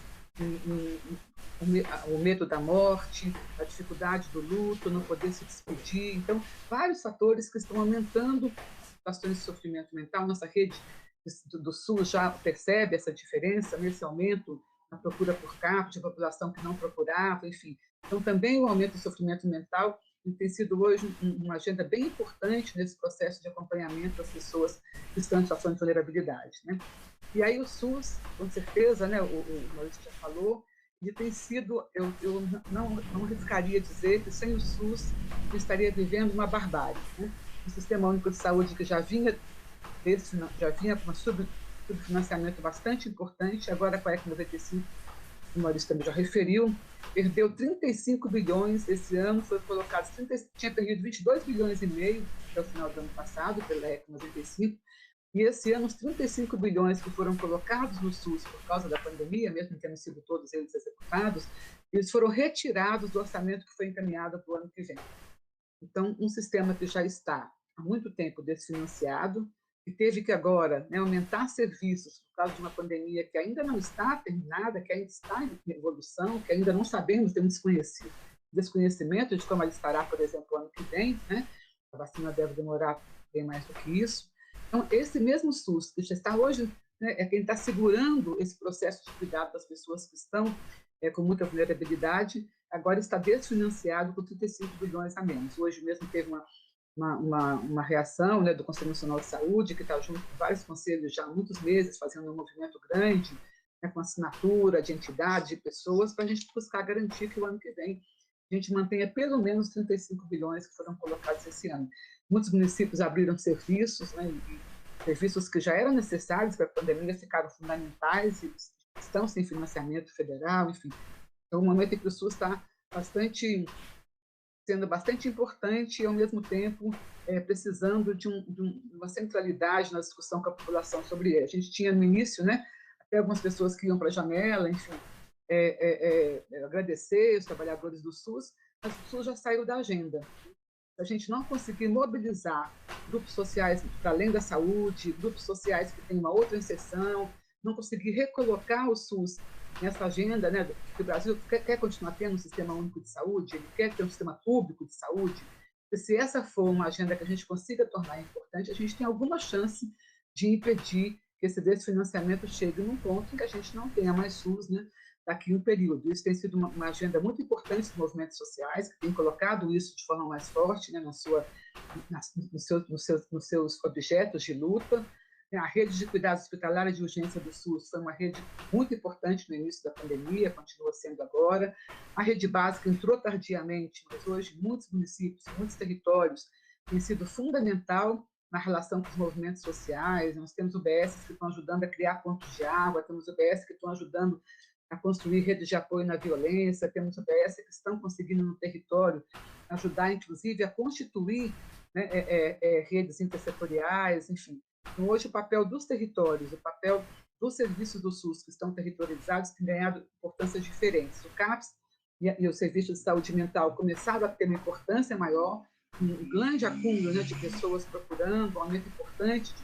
o medo da morte, a dificuldade do luto, não poder se despedir. Então, vários fatores que estão aumentando as situações de sofrimento mental. Nossa rede do SUS já percebe essa diferença nesse aumento na procura por capta, de população que não procurava, enfim. Então, também o aumento do sofrimento mental tem sido hoje uma agenda bem importante nesse processo de acompanhamento das pessoas que estão em situação de vulnerabilidade, né? E aí o SUS, com certeza, né, o Maurício já falou, ele tem sido, eu não arriscaria dizer que sem o SUS eu estaria vivendo uma barbárie, né? O Sistema Único de Saúde, que já vinha com um subfinanciamento bastante importante, agora com a ECA 95, o Maurício também já referiu, perdeu 35 bilhões esse ano, tinha perdido 22 bilhões e meio até o final do ano passado, pela ECA 95, e esse ano os 35 bilhões que foram colocados no SUS por causa da pandemia, mesmo tendo sido todos eles executados, eles foram retirados do orçamento que foi encaminhado para o ano que vem. Então, um sistema que já está há muito tempo desfinanciado, que teve que agora, né, aumentar serviços por causa de uma pandemia que ainda não está terminada, que ainda está em evolução, que ainda não sabemos, temos desconhecimento de como ela estará, por exemplo, o ano que vem, né? A vacina deve demorar bem mais do que isso. Então, esse mesmo SUS, que já está hoje, né, é quem está segurando esse processo de cuidado das pessoas que estão com muita vulnerabilidade, agora está desfinanciado com 35 bilhões a menos. Hoje mesmo teve uma reação, né, do Conselho Nacional de Saúde, que está junto com vários conselhos já há muitos meses, fazendo um movimento grande, né, com assinatura de entidades, de pessoas, para a gente buscar garantir que o ano que vem a gente mantenha pelo menos 35 bilhões que foram colocados esse ano. Muitos municípios abriram serviços, né, e serviços que já eram necessários para a pandemia ficaram fundamentais e estão sem financiamento federal, enfim. Então, o momento em que o SUS está sendo bastante importante e, ao mesmo tempo, precisando de uma centralidade na discussão com a população sobre ele. A gente tinha, no início, né, até algumas pessoas que iam para a janela, enfim, agradecer os trabalhadores do SUS, mas o SUS já saiu da agenda. Se a gente não conseguir mobilizar grupos sociais para além da saúde, grupos sociais que têm uma outra inserção, não conseguir recolocar o SUS nessa agenda, né, que o Brasil quer continuar tendo um sistema único de saúde, ele quer ter um sistema público de saúde, e se essa for uma agenda que a gente consiga tornar importante, a gente tem alguma chance de impedir que esse desfinanciamento chegue num ponto em que a gente não tenha mais SUS, né, daqui a um período. Isso tem sido uma agenda muito importante dos movimentos sociais, que tem colocado isso de forma mais forte, né, nos seus objetos de luta. A rede de cuidados hospitalares de urgência do SUS foi uma rede muito importante no início da pandemia, continua sendo agora. A rede básica entrou tardiamente, mas hoje muitos municípios, muitos territórios têm sido fundamental na relação com os movimentos sociais. Nós temos UBSs que estão ajudando a criar pontos de água, temos UBS que estão ajudando a construir redes de apoio na violência, temos UBS que estão conseguindo no território ajudar, inclusive, a constituir, né, redes intersetoriais, enfim. Então, hoje, o papel dos territórios, o papel dos serviços do SUS que estão territorializados tem ganhado importâncias diferentes. O CAPS e o Serviço de Saúde Mental começaram a ter uma importância maior, um grande acúmulo, né, de pessoas procurando, um aumento importante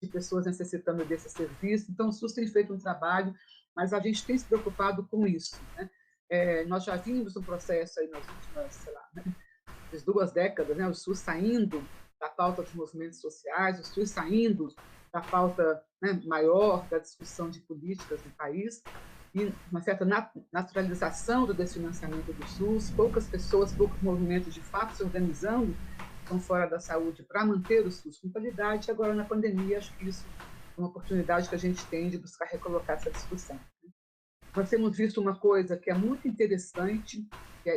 de pessoas necessitando desse serviço. Então, o SUS tem feito um trabalho, mas a gente tem se preocupado com isso, né? Nós já vimos um processo aí nas últimas, sei lá, né, 2 décadas, né, o SUS saindo da pauta dos movimentos sociais, o SUS saindo da pauta, né, maior da discussão de políticas do país, e uma certa naturalização do desfinanciamento do SUS, poucas pessoas, poucos movimentos de fato se organizando estão fora da saúde para manter o SUS com qualidade. Agora, na pandemia, acho que isso é uma oportunidade que a gente tem de buscar recolocar essa discussão. Nós temos visto uma coisa que é muito interessante,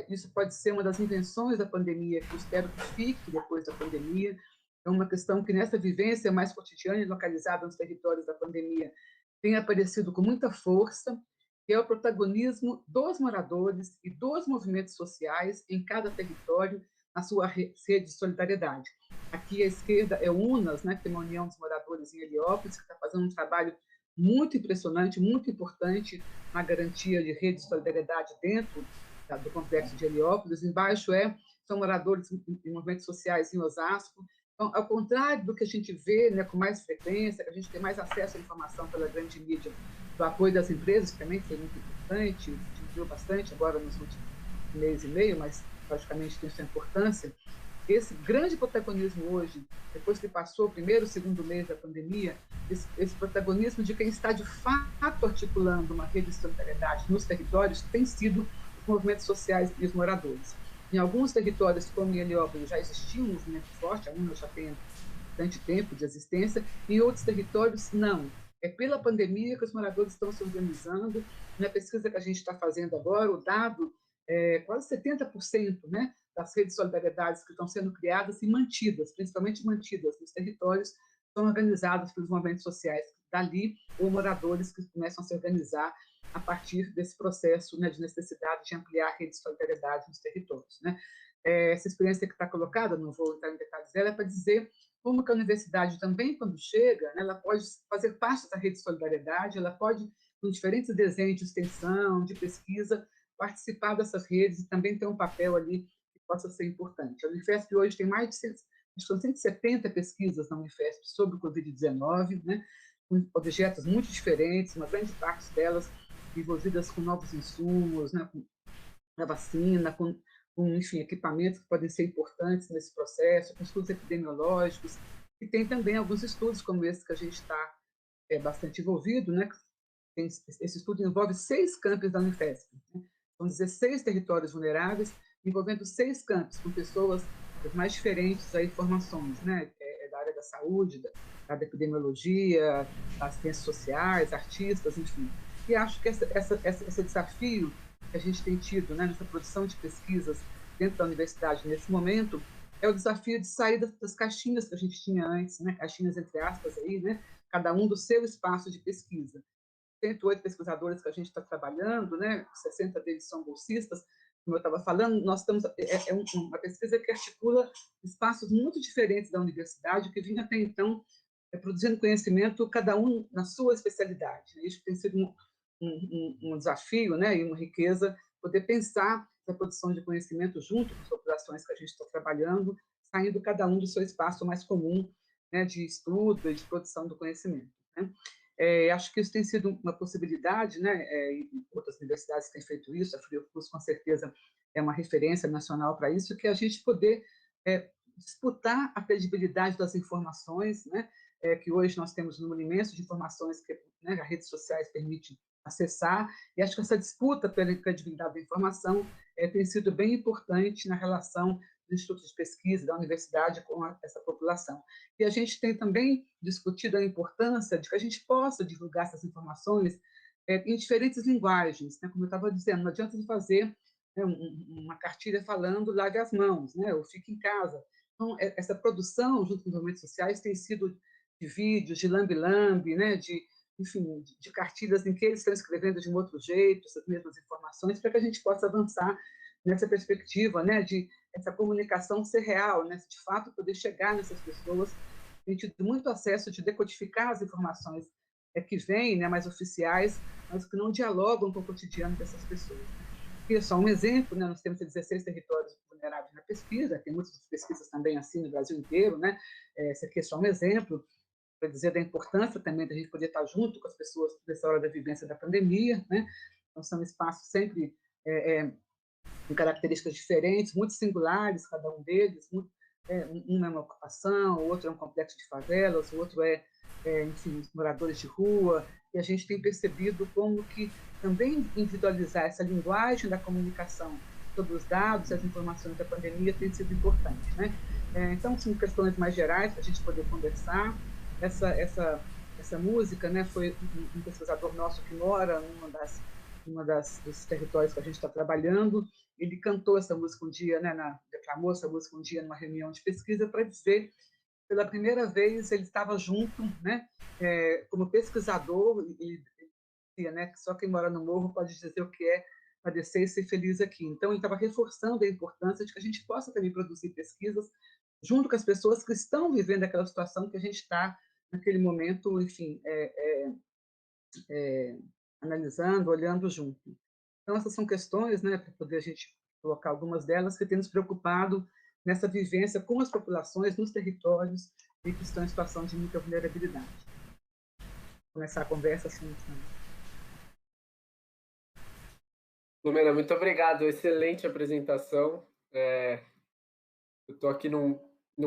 isso pode ser uma das invenções da pandemia, que eu espero que fique depois da pandemia, é uma questão que nessa vivência mais cotidiana e localizada nos territórios da pandemia tem aparecido com muita força, que é o protagonismo dos moradores e dos movimentos sociais em cada território, na sua rede de solidariedade. Aqui à esquerda é o UNAS, né, que tem uma União dos Moradores em Heliópolis, que está fazendo um trabalho muito impressionante, muito importante na garantia de rede de solidariedade dentro do complexo de Heliópolis. Embaixo são moradores e movimentos sociais em Osasco. Então, ao contrário do que a gente vê, né, com mais frequência, que a gente tem mais acesso à informação pela grande mídia, do apoio das empresas, que também foi muito importante, diminuiu bastante agora nos últimos mês e meio, mas logicamente tem sua importância. Esse grande protagonismo hoje, depois que passou o primeiro, segundo mês da pandemia, esse protagonismo de quem está de fato articulando uma rede de solidariedade nos territórios tem sido os movimentos sociais e os moradores. Em alguns territórios, como em Heliópolis, já existia um movimento forte, a UNA já tem bastante tempo de existência, em outros territórios, não. É pela pandemia que os moradores estão se organizando. Na pesquisa que a gente está fazendo agora, o dado é quase 70%, né, das redes de solidariedade que estão sendo criadas e mantidas, principalmente mantidas nos territórios, são organizadas pelos movimentos sociais dali, ou moradores que começam a se organizar a partir desse processo, né, de necessidade de ampliar a rede de solidariedade nos territórios, né? Essa experiência que está colocada, não vou entrar em detalhes dela, é para dizer como que a universidade também, quando chega, né, ela pode fazer parte dessa rede de solidariedade, ela pode, com diferentes desenhos de extensão, de pesquisa, participar dessas redes e também ter um papel ali que possa ser importante. A Unifesp hoje tem mais de 170 pesquisas na Unifesp sobre o Covid-19, né, com objetos muito diferentes, uma grande parte delas envolvidas com novos insumos, né, com a vacina, com enfim, equipamentos que podem ser importantes nesse processo, com estudos epidemiológicos, e tem também alguns estudos como esse que a gente está bastante envolvido, né, esse estudo envolve 6 campos da Unifesp, né? São 16 territórios vulneráveis, envolvendo 6 campos, com pessoas das mais diferentes aí, formações, né? Da área da saúde, da epidemiologia, das ciências sociais, artistas, enfim. E acho que esse desafio que a gente tem tido, né, nessa produção de pesquisas dentro da universidade nesse momento é o desafio de sair das caixinhas que a gente tinha antes, né? Caixinhas entre aspas aí, né? Cada um do seu espaço de pesquisa. 108 pesquisadores que a gente está trabalhando, né? 60 deles são bolsistas, como eu estava falando, nós estamos uma pesquisa que articula espaços muito diferentes da universidade, que vinha até então produzindo conhecimento, cada um na sua especialidade. Isso tem sido um desafio, né? E uma riqueza, poder pensar a produção de conhecimento junto com as populações que a gente está trabalhando, saindo cada um do seu espaço mais comum, né? De estudo e de produção do conhecimento, né? Acho que isso tem sido uma possibilidade, né? E outras universidades têm feito isso, a Fiocruz, com certeza, é uma referência nacional para isso, que é a gente poder disputar a credibilidade das informações, né? Que hoje nós temos um número imenso de informações que, né, as redes sociais permitem acessar, e acho que essa disputa pela credibilidade da informação tem sido bem importante na relação do Instituto de Pesquisa da universidade com essa população. E a gente tem também discutido a importância de que a gente possa divulgar essas informações em diferentes linguagens, né? Como eu estava dizendo, não adianta de fazer, né, uma cartilha falando lave as mãos, né? Ou fique em casa. Então, essa produção junto com os movimentos sociais tem sido de vídeos, de lambe-lambe, né? Enfim, de cartilhas em que eles estão escrevendo de um outro jeito, essas mesmas informações, para que a gente possa avançar nessa perspectiva, né, de essa comunicação ser real, né, de fato poder chegar nessas pessoas. Tem tido muito acesso de decodificar as informações que vêm, né, mais oficiais, mas que não dialogam com o cotidiano dessas pessoas. E é só um exemplo, né, nós temos 16 territórios vulneráveis na pesquisa, tem muitas pesquisas também assim no Brasil inteiro, né, esse aqui é só um exemplo, para dizer da importância também da gente poder estar junto com as pessoas nessa hora da vivência da pandemia, né? Então, são espaços sempre com características diferentes, muito singulares, cada um deles. Um é uma ocupação, o outro é um complexo de favelas, o outro enfim, moradores de rua. E a gente tem percebido como que também individualizar essa linguagem da comunicação sobre os dados e as informações da pandemia tem sido importante, né? Então, são questões mais gerais para a gente poder conversar. Essa música, né, foi um pesquisador nosso que mora dos territórios que a gente está trabalhando. Ele cantou essa música um dia, né, declamou essa música um dia numa reunião de pesquisa para dizer, pela primeira vez, ele estava junto, né, como pesquisador, e dizia, né, que só quem mora no morro pode dizer o que é padecer e ser feliz aqui. Então, ele estava reforçando a importância de que a gente possa também produzir pesquisas junto com as pessoas que estão vivendo aquela situação que a gente está naquele momento, enfim, analisando, olhando junto. Então, essas são questões, né, para poder a gente colocar algumas delas que têm nos preocupado nessa vivência com as populações nos territórios e que estão em situação de muita vulnerabilidade. Vou começar a conversa assim. Lumena, muito obrigado. Excelente apresentação. Eu estou aqui no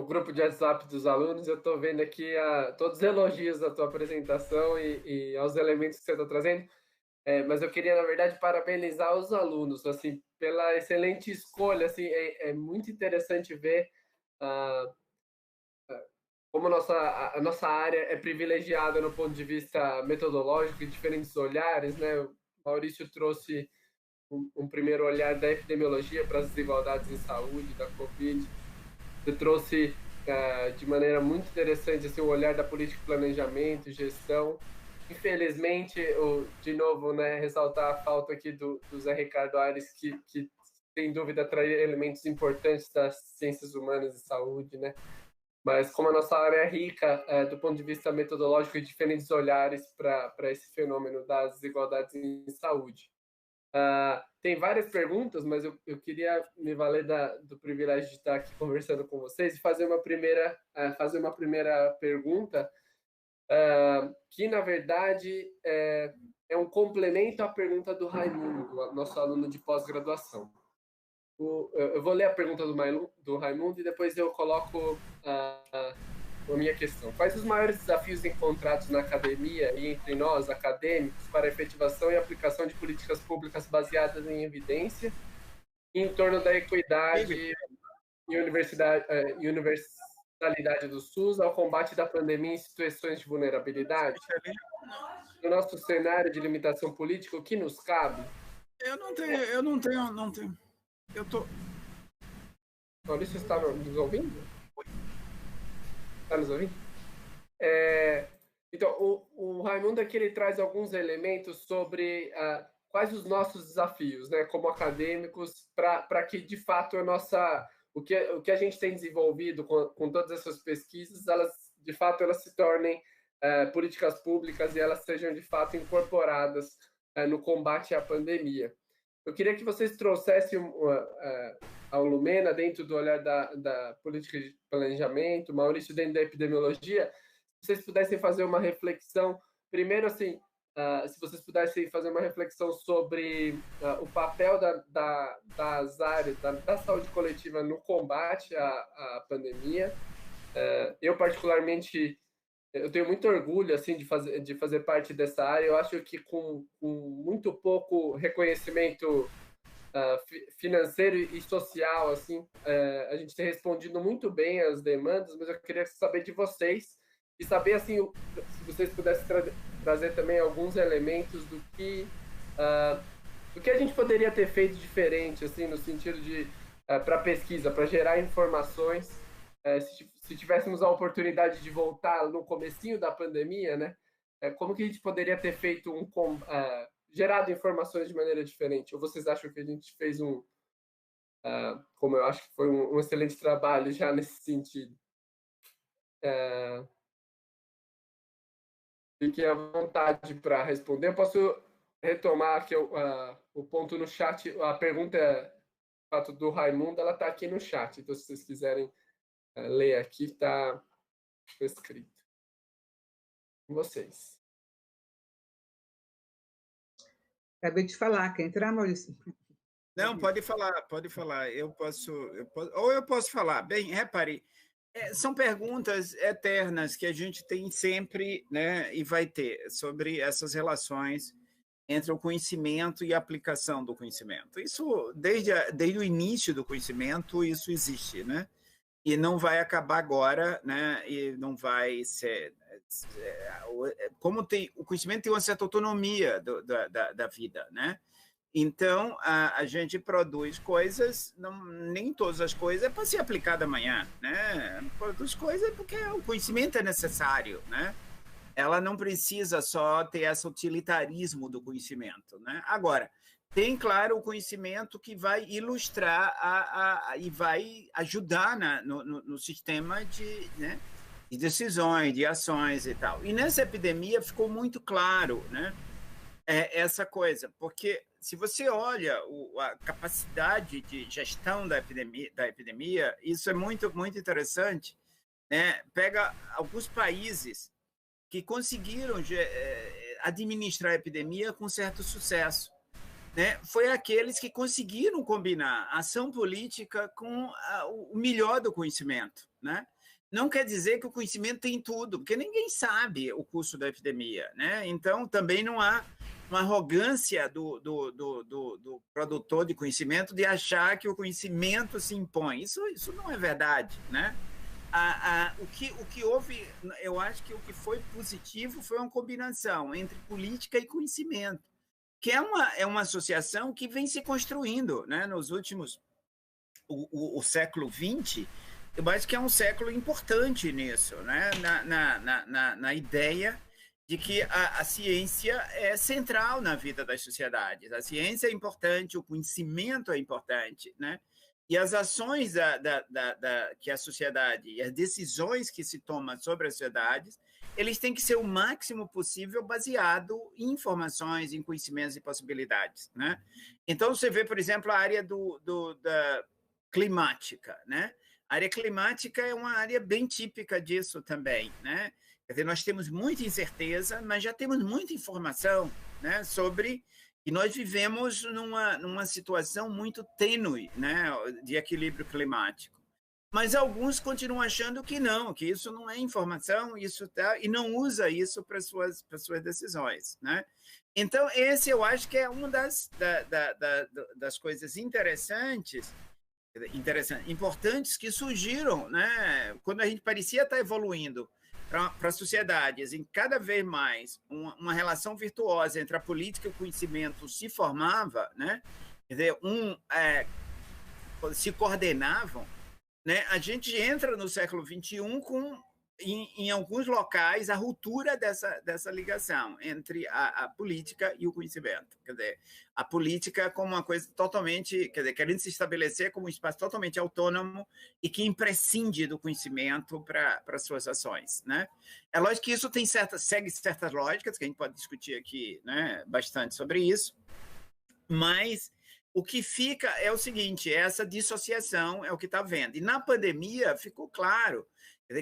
grupo de WhatsApp dos alunos, eu estou vendo aqui todos os elogios à tua apresentação e aos elementos que você está trazendo, mas eu queria, na verdade, parabenizar os alunos, assim, pela excelente escolha, assim, é muito interessante ver como a nossa área é privilegiada no ponto de vista metodológico e diferentes olhares, né? O Maurício trouxe um primeiro olhar da epidemiologia para as desigualdades em saúde, da Covid. Você trouxe de maneira muito interessante assim, o olhar da política de planejamento e gestão. Infelizmente, de novo, né, ressaltar a falta aqui do Zé Ricardo Aires, que sem dúvida traz elementos importantes das ciências humanas e saúde, né? Mas como a nossa área é rica do ponto de vista metodológico e diferentes olhares para esse fenômeno das desigualdades em saúde. Tem várias perguntas, mas eu queria me valer do privilégio de estar aqui conversando com vocês e fazer uma primeira pergunta, que, na verdade, é um complemento à pergunta do Raimundo, nosso aluno de pós-graduação. Eu vou ler a pergunta do Raimundo e depois eu coloco a minha questão. Quais os maiores desafios encontrados na academia e entre nós, acadêmicos, para a efetivação e aplicação de políticas públicas baseadas em evidência em torno da equidade e universalidade do SUS ao combate da pandemia em situações de vulnerabilidade? No nosso cenário de limitação política, o que nos cabe? Eu não tenho. Eu tô... Maurício, está nos ouvindo? Está nos ouvindo? Então, o Raimundo aqui ele traz alguns elementos sobre quais os nossos desafios, né, como acadêmicos, para que, de fato, o que a gente tem desenvolvido com todas essas pesquisas, elas se tornem políticas públicas e elas sejam, de fato, incorporadas no combate à pandemia. Eu queria que vocês trouxessem ao Lumena, dentro do olhar da política de planejamento, Maurício, dentro da epidemiologia, se vocês pudessem fazer uma reflexão, primeiro, assim, se vocês pudessem fazer uma reflexão sobre o papel das áreas da saúde coletiva no combate à pandemia. Eu, particularmente, eu tenho muito orgulho assim, de fazer parte dessa área. Eu acho que com muito pouco reconhecimento financeiro e social, assim, a gente tem respondido muito bem às demandas, mas eu queria saber de vocês e saber assim, se vocês pudessem trazer também alguns elementos do que a gente poderia ter feito diferente, assim, no sentido de para pesquisa, para gerar informações. Se tivéssemos a oportunidade de voltar no comecinho da pandemia, né? Como que a gente poderia ter feito gerado informações de maneira diferente? Ou vocês acham que a gente fez como eu acho que foi um excelente trabalho já nesse sentido? Fiquem à vontade para responder. Eu posso retomar aqui o ponto no chat. A pergunta do Raimundo, ela está aqui no chat. Então, se vocês quiserem ler aqui, está escrito. Com vocês. Acabei de falar. Quer entrar, Maurício? Não, pode falar. Eu posso falar. Bem, repare, são perguntas eternas que a gente tem sempre, né, e vai ter, sobre essas relações entre o conhecimento e a aplicação do conhecimento. Isso, desde o início do conhecimento, isso existe, né? E não vai acabar agora, né? E não vai ser... Como o conhecimento tem uma certa autonomia da vida, né? Então, a gente produz coisas, nem todas as coisas é para ser aplicada amanhã, né? Produz coisas porque o conhecimento é necessário, né? Ela não precisa só ter esse utilitarismo do conhecimento, né? Agora, tem, claro, o conhecimento que vai ilustrar e vai ajudar no sistema de decisões, de ações e tal. E nessa epidemia ficou muito claro, né? Essa coisa, porque se você olha a capacidade de gestão da epidemia, isso é muito, muito interessante, né? Pega alguns países que conseguiram administrar a epidemia com certo sucesso, né? Foi aqueles que conseguiram combinar ação política com o melhor do conhecimento, né? Não quer dizer que o conhecimento tem tudo, porque ninguém sabe o curso da epidemia, né? Então, também não há uma arrogância do produtor de conhecimento de achar que o conhecimento se impõe. Isso não é verdade, né? O que houve, eu acho que o que foi positivo foi uma combinação entre política e conhecimento, que é uma associação que vem se construindo, né? Nos últimos... O século XX, eu acho que é um século importante nisso, né? Na ideia de que a ciência é central na vida das sociedades. A ciência é importante, o conhecimento é importante, né? E as ações que a sociedade e as decisões que se tomam sobre as sociedades, eles têm que ser o máximo possível baseado em informações, em conhecimentos e possibilidades, né? Então, você vê, por exemplo, a área da climática, né? A área climática é uma área bem típica disso também, né? Quer dizer, nós temos muita incerteza, mas já temos muita informação, né, sobre... E nós vivemos numa situação muito tênue, né, de equilíbrio climático. mas alguns continuam achando que não, que isso não é informação, isso tá, e não usa isso para suas decisões, né? Então, esse eu acho que é uma das coisas importantes que surgiram, né? Quando a gente parecia estar evoluindo para sociedades em cada vez mais uma relação virtuosa entre a política e o conhecimento se formava, né? Quer dizer, se coordenavam, né? A gente entra no século XXI com, em alguns locais, a ruptura dessa ligação entre a política e o conhecimento. Quer dizer, a política como uma coisa totalmente, quer dizer, querendo se estabelecer como um espaço totalmente autônomo e que imprescinde do conhecimento para suas ações, né? É lógico que isso segue certas lógicas, que a gente pode discutir aqui, né, bastante sobre isso, mas o que fica é o seguinte, essa dissociação é o que está vendo. E na pandemia ficou claro,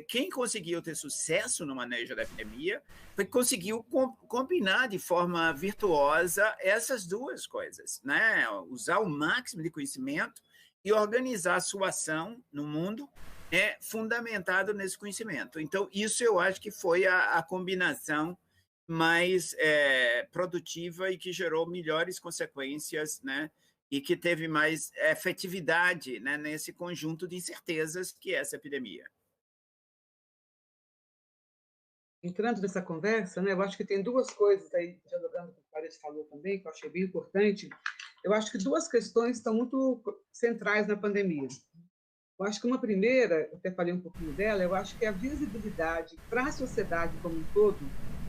quem conseguiu ter sucesso no manejo da epidemia foi que conseguiu combinar de forma virtuosa essas duas coisas, né? Usar o máximo de conhecimento e organizar a sua ação no mundo fundamentado nesse conhecimento. Então, isso eu acho que foi a combinação mais produtiva e que gerou melhores consequências, né? E que teve mais efetividade, né, nesse conjunto de incertezas que é essa epidemia. Entrando nessa conversa, né, eu acho que tem duas coisas aí, dialogando com o que o Paredes falou também, que eu achei bem importante. Eu acho que duas questões estão muito centrais na pandemia. Eu acho que uma primeira, eu até falei um pouquinho dela, eu acho que é a visibilidade para a sociedade como um todo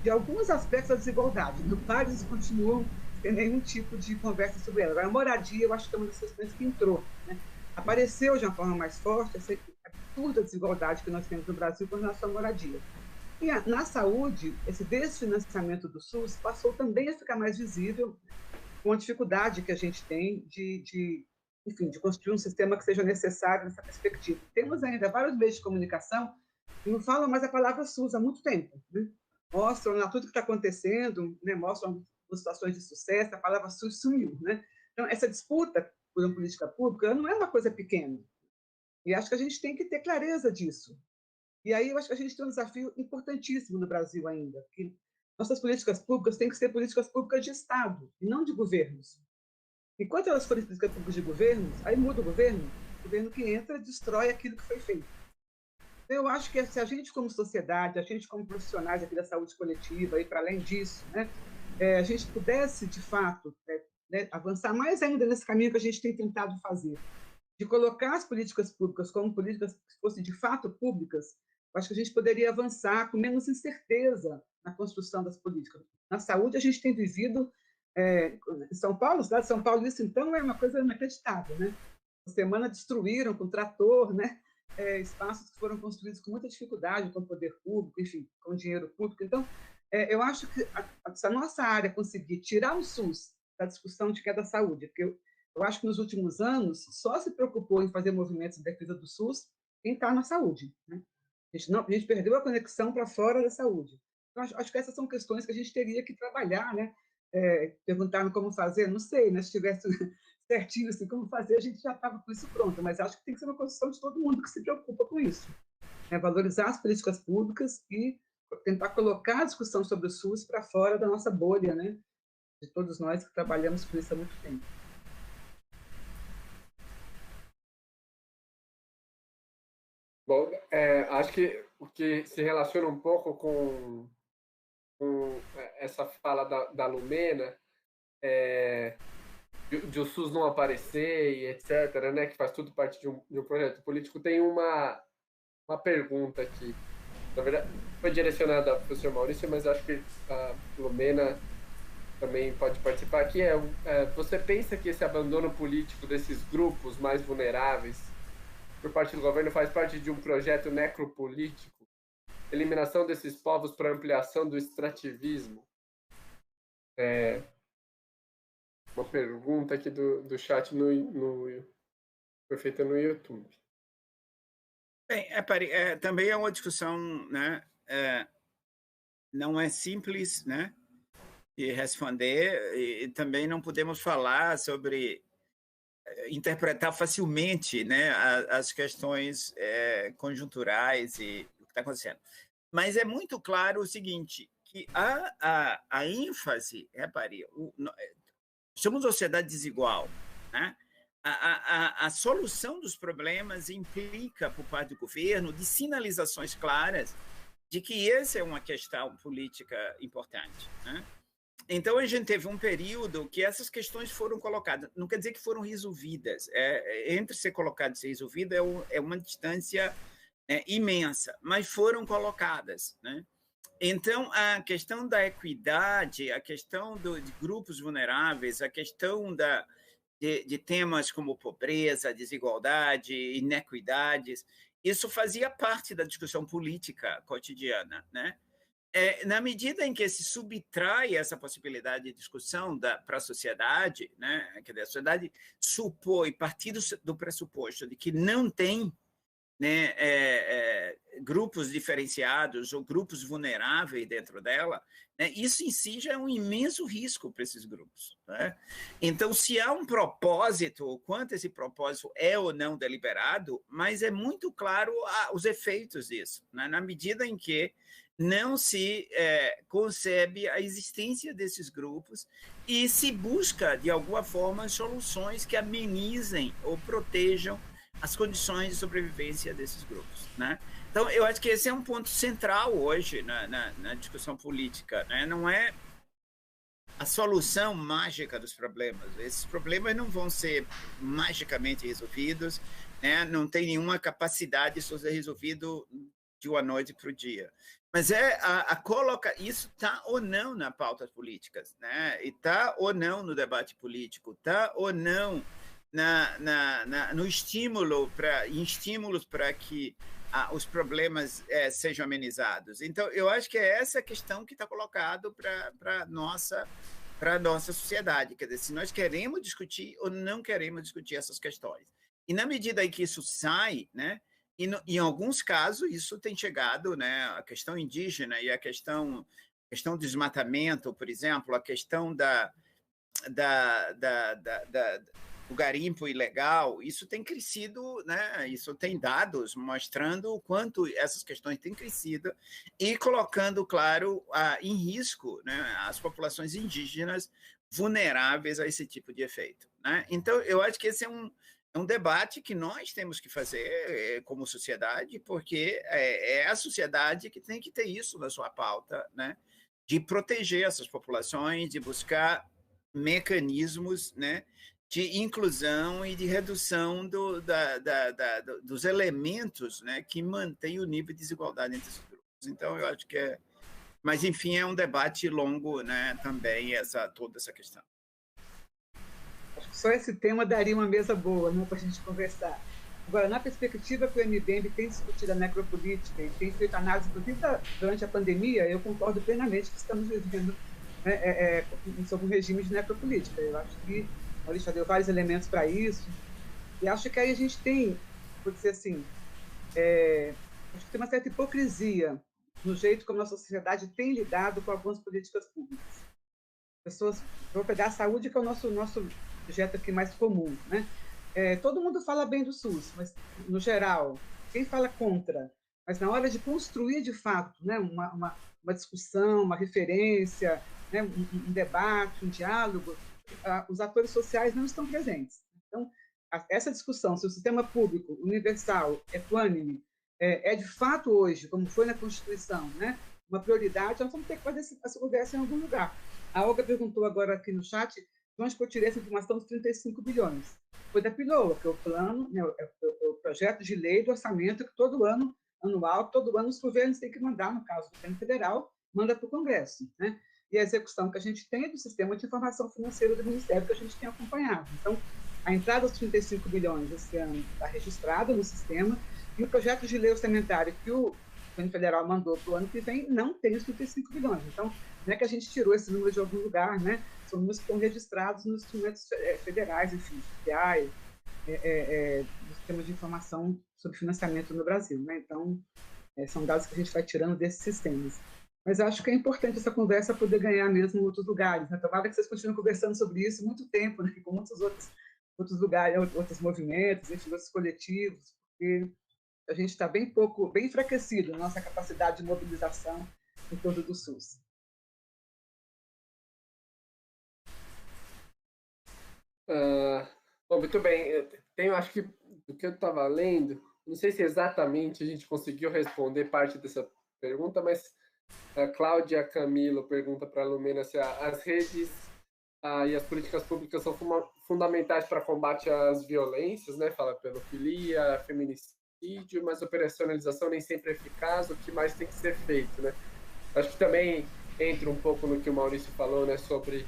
de alguns aspectos da desigualdade. No Paris continuam sem nenhum tipo de conversa sobre ela. Agora, a moradia, eu acho que é uma das questões que entrou, né? Apareceu de uma forma mais forte essa absurda desigualdade que nós temos no Brasil com relação à moradia. E na saúde, esse desfinanciamento do SUS passou também a ficar mais visível com a dificuldade que a gente tem enfim, de construir um sistema que seja necessário nessa perspectiva. Temos ainda vários meios de comunicação que não falam mais a palavra SUS há muito tempo, né? Mostram tudo que está acontecendo, né? Mostram situações de sucesso, a palavra SUS sumiu, né? Então, essa disputa por uma política pública não é uma coisa pequena. E acho que a gente tem que ter clareza disso. E aí eu acho que a gente tem um desafio importantíssimo no Brasil ainda, que nossas políticas públicas têm que ser políticas públicas de Estado, e não de governos. Enquanto elas forem políticas públicas de governos, aí muda o governo que entra destrói aquilo que foi feito. Então, eu acho que se a gente como sociedade, a gente como profissionais aqui da saúde coletiva, e para além disso, né, a gente pudesse, de fato, avançar mais ainda nesse caminho que a gente tem tentado fazer, de colocar as políticas públicas como políticas que fossem de fato públicas, eu acho que a gente poderia avançar com menos incerteza na construção das políticas. Na saúde, a gente tem vivido em São Paulo, cidade de São Paulo, isso então é uma coisa inacreditável, né? Uma semana destruíram com trator, né? Espaços que foram construídos com muita dificuldade, com o poder público, enfim, com dinheiro público. Então, eu acho que se a nossa área conseguir tirar o SUS da discussão de que é da saúde, porque eu acho que nos últimos anos só se preocupou em fazer movimentos de defesa do SUS quem está na saúde, né? A gente perdeu a conexão para fora da saúde. Então, acho que essas são questões que a gente teria que trabalhar, né? Perguntaram como fazer, não sei, né? Se tivesse certinho assim, como fazer, a gente já estava com isso pronto, mas acho que tem que ser uma construção de todo mundo que se preocupa com isso. Valorizar as políticas públicas e tentar colocar a discussão sobre o SUS para fora da nossa bolha, né? De todos nós que trabalhamos com isso há muito tempo. Bom, acho que o que se relaciona um pouco com essa fala da Lumena, de o SUS não aparecer e etc., né, que faz tudo parte de um projeto político, tem uma pergunta aqui. Na verdade, foi direcionada ao professor Maurício, mas acho que a Lumena também pode participar, que você pensa que esse abandono político desses grupos mais vulneráveis por parte do governo faz parte de um projeto necropolítico? Eliminação desses povos para ampliação do extrativismo? Uma pergunta aqui do chat foi feita no YouTube. Bem, também é uma discussão, né? Não é simples, né? De responder, e também não podemos falar sobre interpretar facilmente, né, as questões conjunturais e o que está acontecendo. Mas é muito claro o seguinte, que a ênfase, repare, somos uma sociedade desigual, né? A solução dos problemas implica, por parte do governo, de sinalizações claras de que essa é uma questão política importante, né? Então, a gente teve um período que essas questões foram colocadas. Não quer dizer que foram resolvidas. Entre ser colocado e ser resolvido é uma distância imensa, mas foram colocadas, né? Então, a questão da equidade, a questão de grupos vulneráveis, a questão de temas como pobreza, desigualdade, inequidades, isso fazia parte da discussão política cotidiana, né? Na medida em que se subtrai essa possibilidade de discussão para a sociedade, né? Quer dizer, a sociedade supõe, partir do pressuposto de que não tem, né, grupos diferenciados ou grupos vulneráveis dentro dela, né, isso em si já é um imenso risco para esses grupos, né? Então, se há um propósito, o quanto esse propósito é ou não deliberado, mas é muito claro os efeitos disso, né, na medida em que não se concebe a existência desses grupos e se busca, de alguma forma, soluções que amenizem ou protejam as condições de sobrevivência desses grupos, né? Então, eu acho que esse é um ponto central hoje na discussão política, né? Não é a solução mágica dos problemas. Esses problemas não vão ser magicamente resolvidos, né? Não tem nenhuma capacidade de ser resolvido de uma noite para o dia. Mas isso está ou não na pautas políticas, né? E está ou não no debate político, está ou não no estímulos para que os problemas sejam amenizados. Então, eu acho que é essa questão que está colocada para a nossa sociedade. Quer dizer, se nós queremos discutir ou não queremos discutir essas questões. E na medida em que isso sai, né, em alguns casos, isso tem chegado, né, a questão indígena e a questão do desmatamento, por exemplo, a questão o garimpo ilegal, isso tem crescido, né? Isso tem dados mostrando o quanto essas questões têm crescido e colocando, claro, em risco, né, as populações indígenas vulneráveis a esse tipo de efeito, né? Então, eu acho que esse é um debate que nós temos que fazer como sociedade, porque é a sociedade que tem que ter isso na sua pauta, né? De proteger essas populações, de buscar mecanismos, né, de inclusão e de redução dos elementos, né, que mantêm o nível de desigualdade entre os grupos. Então, eu acho que é... Mas, enfim, é um debate longo, né, também, toda essa questão. Acho que só esse tema daria uma mesa boa, né, para a gente conversar. Agora, na perspectiva que o MBM tem discutido a necropolítica e tem feito análise, inclusive, durante a pandemia, eu concordo plenamente que estamos vivendo sobre um regime de necropolítica. Eu acho que o Maurício já deu vários elementos para isso, e acho que aí a gente tem, vou dizer assim, acho que tem uma certa hipocrisia no jeito como a sociedade tem lidado com algumas políticas públicas. Pessoas, vou pegar a saúde, que é o nosso objeto aqui mais comum, né? Todo mundo fala bem do SUS, mas, no geral, quem fala contra? Mas, na hora de construir, de fato, né, uma discussão, uma referência, né, um debate, um diálogo, os atores sociais não estão presentes. Então, essa discussão, se o sistema público, universal, equânime, de fato hoje, como foi na Constituição, né, uma prioridade, nós vamos ter que fazer essa conversa em algum lugar. A Olga perguntou agora aqui no chat de onde que eu tirei essa informação dos 35 bilhões. Foi da PILOA, que é o plano, né, o projeto de lei do orçamento que todo ano os governos têm que mandar, no caso do governo federal, manda para o Congresso, né? E a execução que a gente tem é do sistema de informação financeira do Ministério, que a gente tem acompanhado. Então, a entrada dos 35 bilhões esse ano está registrada no sistema, e o projeto de lei orçamentário que o governo federal mandou para o ano que vem não tem os 35 bilhões. Então, não é que a gente tirou esse número de algum lugar, né? São números que estão registrados nos instrumentos federais, enfim, judiciais, do sistema de informação sobre financiamento no Brasil, né? Então, são dados que a gente vai tirando desses sistemas. Mas acho que é importante essa conversa poder ganhar mesmo em outros lugares, né? Tomara que vocês continuem conversando sobre isso muito tempo, né? Com muitos outros outros lugares, outros movimentos, enfim, outros coletivos, porque a gente está bem enfraquecido na nossa capacidade de mobilização em torno do SUS. Bom, muito bem. Acho que do que eu estava lendo, não sei se exatamente a gente conseguiu responder parte dessa pergunta, mas a Cláudia Camilo pergunta para a Lumena se as redes e as políticas públicas são fundamentais para combate às violências, né? Fala pedofilia, feminicídio, mas a operacionalização nem sempre é eficaz, o que mais tem que ser feito, né? Acho que também entra um pouco no que o Maurício falou, né? Sobre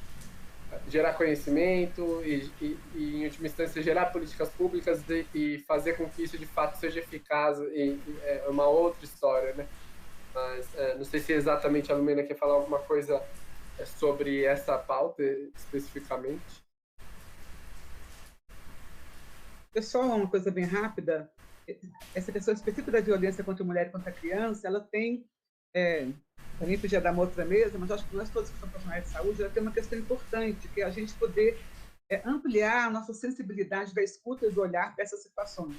gerar conhecimento e em última instância, gerar políticas públicas e fazer com que isso, de fato, seja eficaz. É uma outra história, né? Mas não sei se exatamente a Lumena quer falar alguma coisa sobre essa pauta especificamente. Pessoal, uma coisa bem rápida. Essa questão específica da violência contra a mulher e contra a criança, ela tem... também podia dar uma outra mesa, mas acho que nós todos que somos profissionais de saúde, ela tem uma questão importante, que é a gente poder ampliar a nossa sensibilidade da escuta e do olhar para essas situações.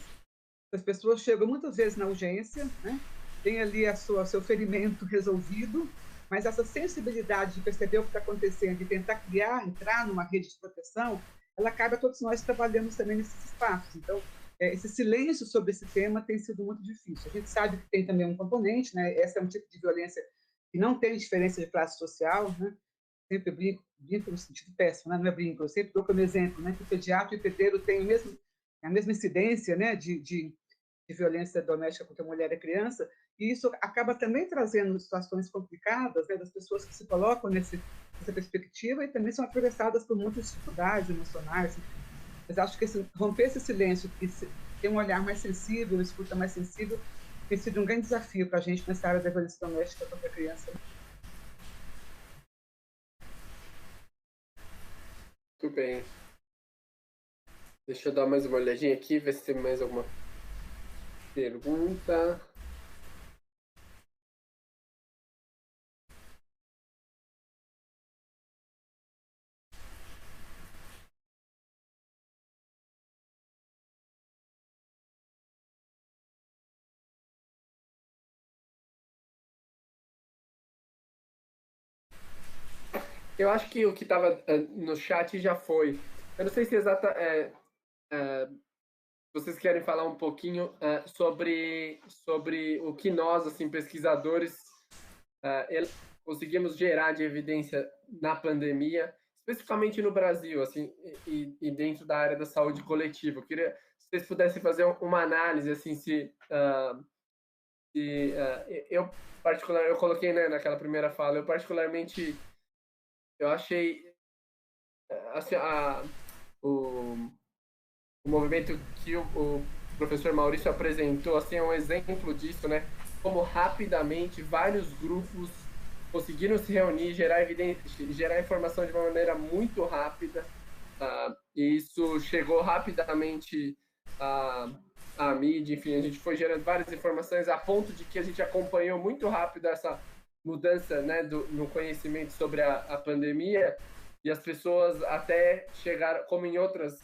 As pessoas chegam muitas vezes na urgência, né? Tem ali seu ferimento resolvido, mas essa sensibilidade de perceber o que está acontecendo e tentar entrar numa rede de proteção, ela cabe a todos nós trabalhando também nesses espaços. Então, esse silêncio sobre esse tema tem sido muito difícil. A gente sabe que tem também um componente, né? Essa é um tipo de violência que não tem diferença de classe social, né? Sempre brinco no sentido péssimo, né? Não é brinco, eu sempre dou como exemplo, né? Que o pediatra e o pedreiro têm a mesma incidência, né? De violência doméstica contra a mulher e criança, e isso acaba também trazendo situações complicadas, né? Das pessoas que se colocam nessa perspectiva e também são atravessadas por muitas dificuldades emocionais. Mas acho que romper esse silêncio e ter um olhar mais sensível, uma escuta mais sensível, tem sido um grande desafio para a gente nessa área da violência doméstica contra a criança. Muito bem. Deixa eu dar mais uma olhadinha aqui, ver se tem mais alguma pergunta. Eu acho que o que estava no chat já foi. Eu não sei se vocês querem falar um pouquinho sobre o que nós, assim, pesquisadores, conseguimos gerar de evidência na pandemia, especificamente no Brasil, assim, e dentro da área da saúde coletiva. Eu queria se vocês pudessem fazer uma análise, assim, eu coloquei, né, naquela primeira fala, eu achei assim, o movimento que o professor Maurício apresentou, assim, é um exemplo disso, né? Como rapidamente vários grupos conseguiram se reunir, gerar informação de uma maneira muito rápida, e isso chegou rapidamente à mídia, enfim, a gente foi gerando várias informações a ponto de que a gente acompanhou muito rápido essa mudança, né, no conhecimento sobre a pandemia, e as pessoas até chegaram, como em outros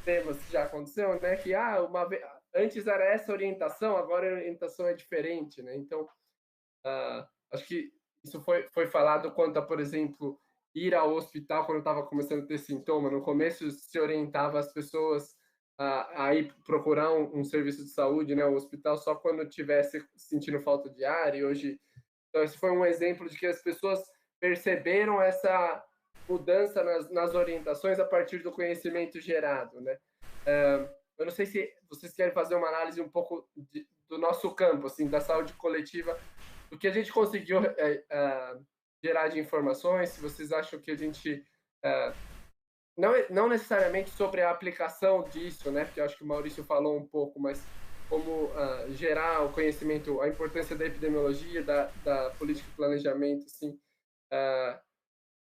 temas que já aconteceu, né, que antes era essa orientação, agora a orientação é diferente, né? Então, acho que isso foi falado quanto a, por exemplo, ir ao hospital quando estava começando a ter sintoma. No começo se orientava as pessoas a ir procurar um serviço de saúde, né, o hospital, só quando estivesse sentindo falta de ar, e hoje... Então, esse foi um exemplo de que as pessoas perceberam essa mudança nas orientações a partir do conhecimento gerado, né? Eu não sei se vocês querem fazer uma análise um pouco do nosso campo, assim, da saúde coletiva, do que a gente conseguiu gerar de informações, se vocês acham que a gente... não necessariamente sobre a aplicação disso, né? Porque eu acho que o Maurício falou um pouco, mas como gerar o conhecimento, a importância da epidemiologia, da política de planejamento, assim,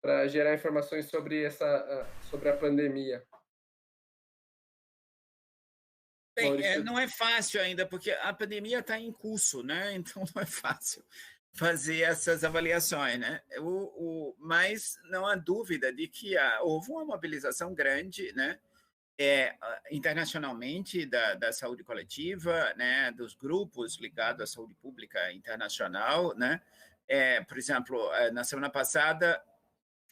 para gerar informações sobre sobre a pandemia. Bem, não é fácil ainda, porque a pandemia está em curso, né? Então não é fácil fazer essas avaliações, né? Mas não há dúvida de que houve uma mobilização grande, né? internacionalmente da saúde coletiva, né, dos grupos ligados à saúde pública internacional, né? Por exemplo, na semana passada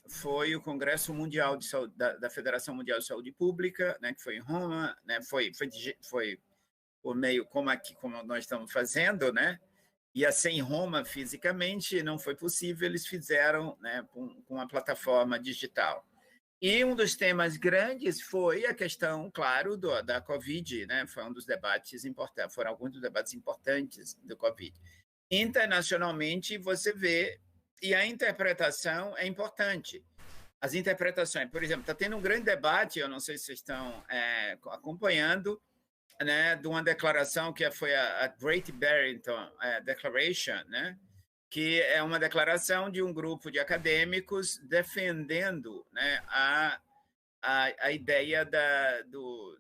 foi o Congresso Mundial de Saúde, da Federação Mundial de Saúde Pública, né, que foi em Roma, né? Foi por meio como nós estamos fazendo, né? Ia ser em Roma fisicamente, não foi possível, eles fizeram, né, com a plataforma digital. E um dos temas grandes foi a questão, claro, da Covid, né? Foi um dos debates importantes, foram alguns dos debates importantes do Covid. Internacionalmente, você vê, e a interpretação é importante. As interpretações, por exemplo, está tendo um grande debate, eu não sei se vocês estão acompanhando, né, de uma declaração que foi a Great Barrington Declaration, né? Que é uma declaração de um grupo de acadêmicos defendendo, né, a ideia do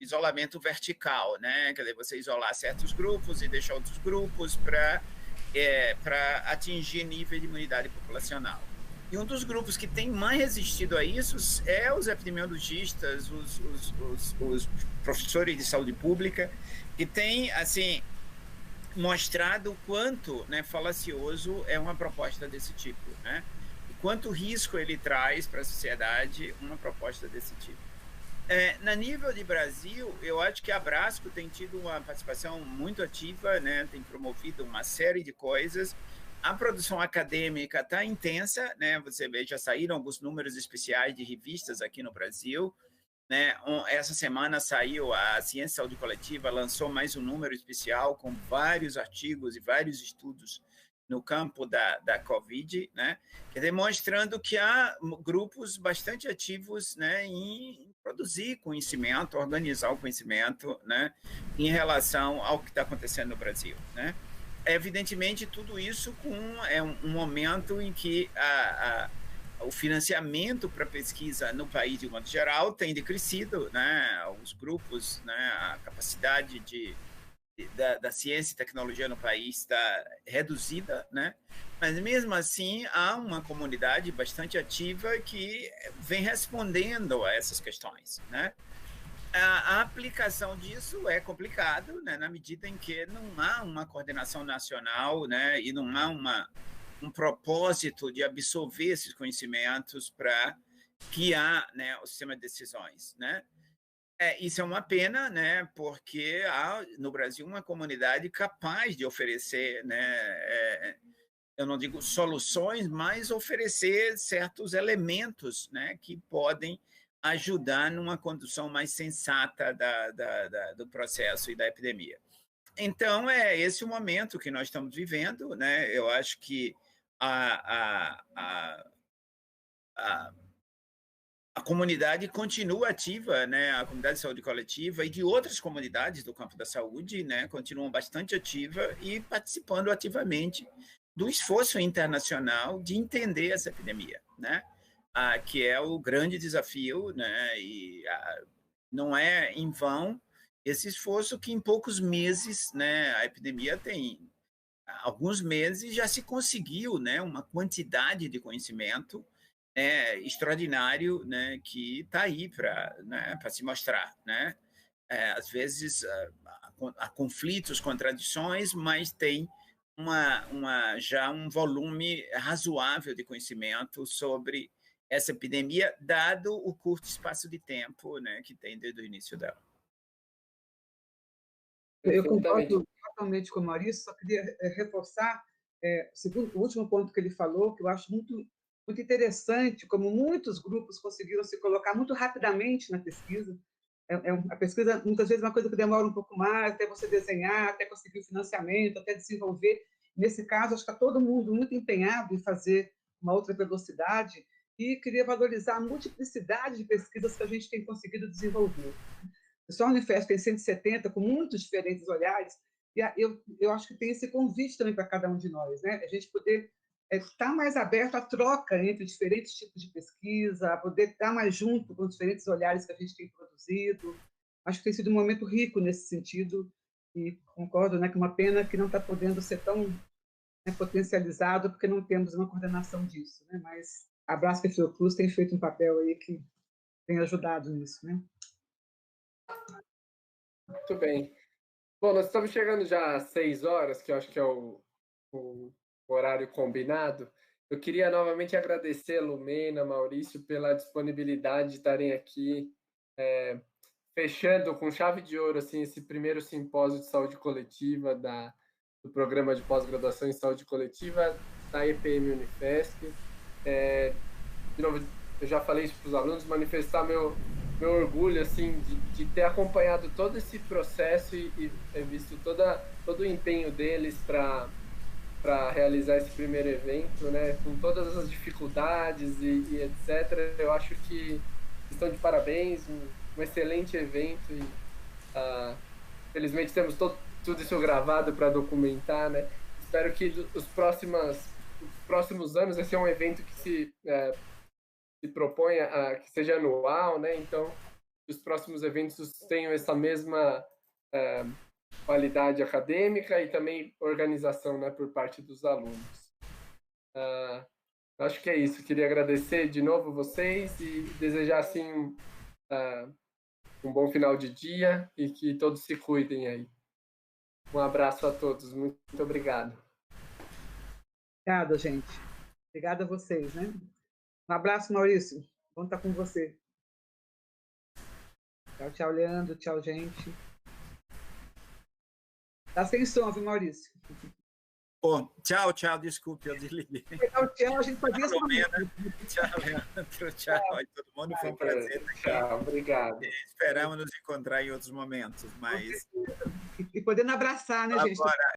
isolamento vertical, né? Quer dizer, você isolar certos grupos e deixar outros grupos para atingir nível de imunidade populacional. E um dos grupos que tem mais resistido a isso é os epidemiologistas, os professores de saúde pública, que têm, assim, mostrado o quanto, né, falacioso é uma proposta desse tipo, né? E quanto risco ele traz para a sociedade uma proposta desse tipo. Na nível de Brasil, eu acho que a Abrasco tem tido uma participação muito ativa, né? Tem promovido uma série de coisas. A produção acadêmica está intensa, né? Você vê, já saíram alguns números especiais de revistas aqui no Brasil, né? Essa semana saiu a Ciência e Saúde Coletiva, lançou mais um número especial com vários artigos e vários estudos no campo da Covid, né? Demonstrando que há grupos bastante ativos, né, em produzir conhecimento, organizar o conhecimento, né, em relação ao que está acontecendo no Brasil, né? Evidentemente, tudo isso é um momento em que o financiamento para pesquisa no país, de modo geral, tem decrescido, né? Os grupos, né? A capacidade da ciência e tecnologia no país está reduzida, né? Mas, mesmo assim, há uma comunidade bastante ativa que vem respondendo a essas questões, né? A aplicação disso é complicado, né? Na medida em que não há uma coordenação nacional, né? E não há um propósito de absorver esses conhecimentos para guiar, né, o sistema de decisões, né? Isso é uma pena, né, porque há no Brasil uma comunidade capaz de oferecer, né, eu não digo soluções, mas oferecer certos elementos, né, que podem ajudar numa condução mais sensata do processo e da epidemia. Então, é esse o momento que nós estamos vivendo, né? Eu acho que a comunidade continua ativa, né? A comunidade de saúde coletiva e de outras comunidades do campo da saúde, né, continuam bastante ativa e participando ativamente do esforço internacional de entender essa epidemia, né? Que é o grande desafio, né? E não é em vão esse esforço que em poucos meses, né, a epidemia tem alguns meses já se conseguiu, né, uma quantidade de conhecimento extraordinário, né, que está aí para, né, para se mostrar, né? Às vezes há conflitos, contradições, mas tem já um volume razoável de conhecimento sobre essa epidemia, dado o curto espaço de tempo, né, que tem desde o início dela. Eu concordo totalmente com o Maurício, só queria reforçar o último ponto que ele falou, que eu acho muito interessante, como muitos grupos conseguiram se colocar muito rapidamente na pesquisa. A pesquisa, muitas vezes, é uma coisa que demora um pouco mais, até você desenhar, até conseguir o financiamento, até desenvolver. Nesse caso, acho que está todo mundo muito empenhado em fazer uma outra velocidade e queria valorizar a multiplicidade de pesquisas que a gente tem conseguido desenvolver. Só a Unifesp tem 170, com muitos diferentes olhares, e eu acho que tem esse convite também para cada um de nós, né? A gente poder estar mais aberto à troca entre diferentes tipos de pesquisa, a poder estar mais junto com os diferentes olhares que a gente tem produzido. Acho que tem sido um momento rico nesse sentido, e concordo, né, que é uma pena que não está podendo ser tão, né, potencializado, porque não temos uma coordenação disso, né? Mas a Abrasco e Fiocruz tem feito um papel aí que tem ajudado nisso, né? Muito bem. Bom, nós estamos chegando já às 6 horas, que eu acho que é o horário combinado. Eu queria novamente agradecer a Lumena, Maurício, pela disponibilidade de estarem aqui, fechando com chave de ouro assim, esse primeiro simpósio de saúde coletiva do programa de pós-graduação em saúde coletiva da EPM Unifesp. De novo, eu já falei isso para os alunos, manifestar meu orgulho assim de ter acompanhado todo esse processo e visto todo o empenho deles para realizar esse primeiro evento, né, com todas as dificuldades e etc. Eu acho que estão de parabéns, um excelente evento e felizmente temos tudo isso gravado para documentar, né? Espero que os próximos anos, esse é um evento que se propõe que seja anual, né? Então, os próximos eventos tenham essa mesma qualidade acadêmica e também organização, né, por parte dos alunos. Acho que é isso. Queria agradecer de novo vocês e desejar assim um bom final de dia e que todos se cuidem aí. Um abraço a todos. Muito obrigado. Obrigada, gente. Obrigada a vocês, né? Um abraço, Maurício. Bom estar com você. Tchau, tchau, Leandro. Tchau, gente. Tá sem som, viu, Maurício? Bom, tchau, desculpe, eu desliguei. Tchau, a gente fazia isso. Tchau, Leandro. Tchau. E todo mundo, foi um prazer. Tchau, obrigado. Esperamos nos encontrar em outros momentos, mas... E podendo abraçar, né, gente? Agora,